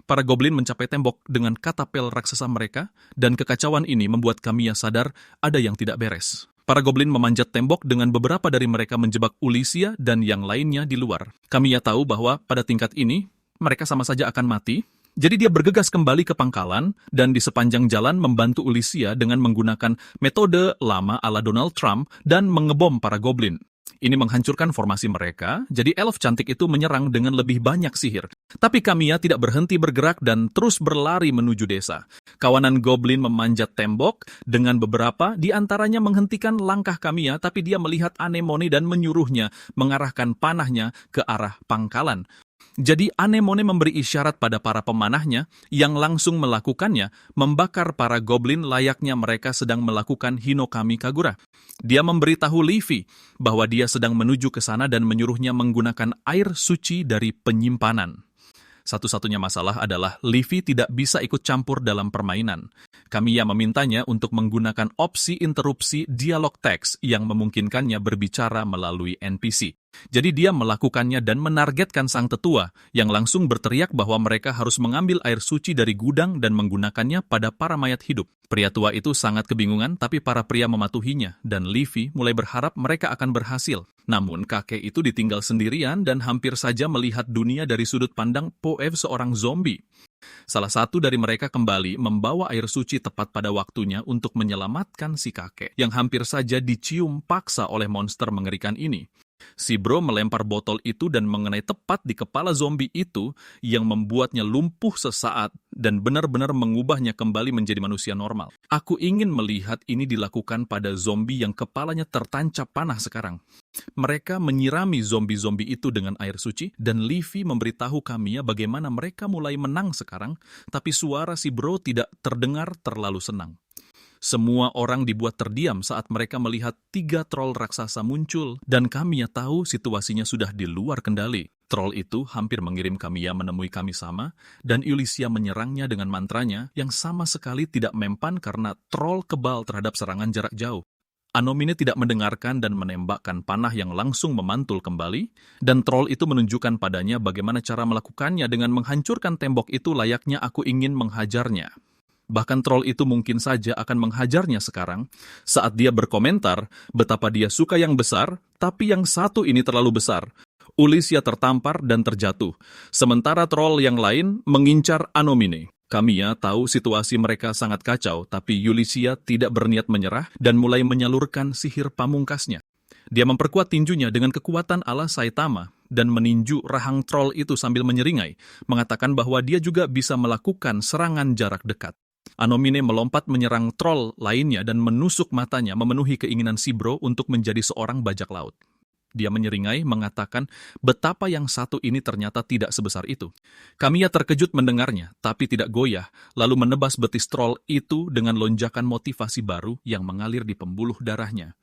Para goblin mencapai tembok dengan katapel raksasa mereka, dan kekacauan ini membuat Kamiya sadar ada yang tidak beres. Para goblin memanjat tembok dengan beberapa dari mereka menjebak Ulisya dan yang lainnya di luar. Kamiya tahu bahwa pada tingkat ini, mereka sama saja akan mati, jadi dia bergegas kembali ke pangkalan dan di sepanjang jalan membantu Ulisya dengan menggunakan metode lama ala Donald Trump dan mengebom para goblin. Ini menghancurkan formasi mereka, jadi elf cantik itu menyerang dengan lebih banyak sihir. Tapi Kamiya tidak berhenti bergerak dan terus berlari menuju desa. Kawanan goblin memanjat tembok, dengan beberapa di antaranya menghentikan langkah Kamiya, tapi dia melihat Anemone dan menyuruhnya mengarahkan panahnya ke arah pangkalan. Jadi Anemone memberi isyarat pada para pemanahnya yang langsung melakukannya, membakar para goblin layaknya mereka sedang melakukan Hinokami Kagura. Dia memberitahu Livy bahwa dia sedang menuju ke sana dan menyuruhnya menggunakan air suci dari penyimpanan. Satu-satunya masalah adalah Livy tidak bisa ikut campur dalam permainan. Kamiya memintanya untuk menggunakan opsi interupsi dialog teks yang memungkinkannya berbicara melalui NPC. Jadi dia melakukannya dan menargetkan sang tetua yang langsung berteriak bahwa mereka harus mengambil air suci dari gudang dan menggunakannya pada para mayat hidup. Pria tua itu sangat kebingungan, tapi para pria mematuhinya, dan Livy mulai berharap mereka akan berhasil. Namun kakek itu ditinggal sendirian dan hampir saja melihat dunia dari sudut pandang Poev seorang zombie. Salah satu dari mereka kembali membawa air suci tepat pada waktunya untuk menyelamatkan si kakek, yang hampir saja dicium paksa oleh monster mengerikan ini. Si bro melempar botol itu dan mengenai tepat di kepala zombie itu yang membuatnya lumpuh sesaat dan benar-benar mengubahnya kembali menjadi manusia normal. Aku ingin melihat ini dilakukan pada zombie yang kepalanya tertancap panah sekarang. Mereka menyirami zombie-zombie itu dengan air suci dan Livy memberitahu Kamiya bagaimana mereka mulai menang sekarang, tapi suara si bro tidak terdengar terlalu senang. Semua orang dibuat terdiam saat mereka melihat 3 troll raksasa muncul dan Kamiya tahu situasinya sudah di luar kendali. Troll itu hampir mengirim Kamiya menemui Kamisama dan Ulisya menyerangnya dengan mantranya yang sama sekali tidak mempan karena troll kebal terhadap serangan jarak jauh. Anomine tidak mendengarkan dan menembakkan panah yang langsung memantul kembali, dan troll itu menunjukkan padanya bagaimana cara melakukannya dengan menghancurkan tembok itu layaknya aku ingin menghajarnya. Bahkan troll itu mungkin saja akan menghajarnya sekarang saat dia berkomentar betapa dia suka yang besar, tapi yang satu ini terlalu besar. Ulisya tertampar dan terjatuh, sementara troll yang lain mengincar Anomine. Kamiya tahu situasi mereka sangat kacau, tapi Ulisya tidak berniat menyerah dan mulai menyalurkan sihir pamungkasnya. Dia memperkuat tinjunya dengan kekuatan ala Saitama dan meninju rahang troll itu sambil menyeringai, mengatakan bahwa dia juga bisa melakukan serangan jarak dekat. Anomine melompat menyerang troll lainnya dan menusuk matanya memenuhi keinginan si bro untuk menjadi seorang bajak laut. Dia menyeringai mengatakan betapa yang satu ini ternyata tidak sebesar itu. Kamiya terkejut mendengarnya, tapi tidak goyah, lalu menebas betis troll itu dengan lonjakan motivasi baru yang mengalir di pembuluh darahnya.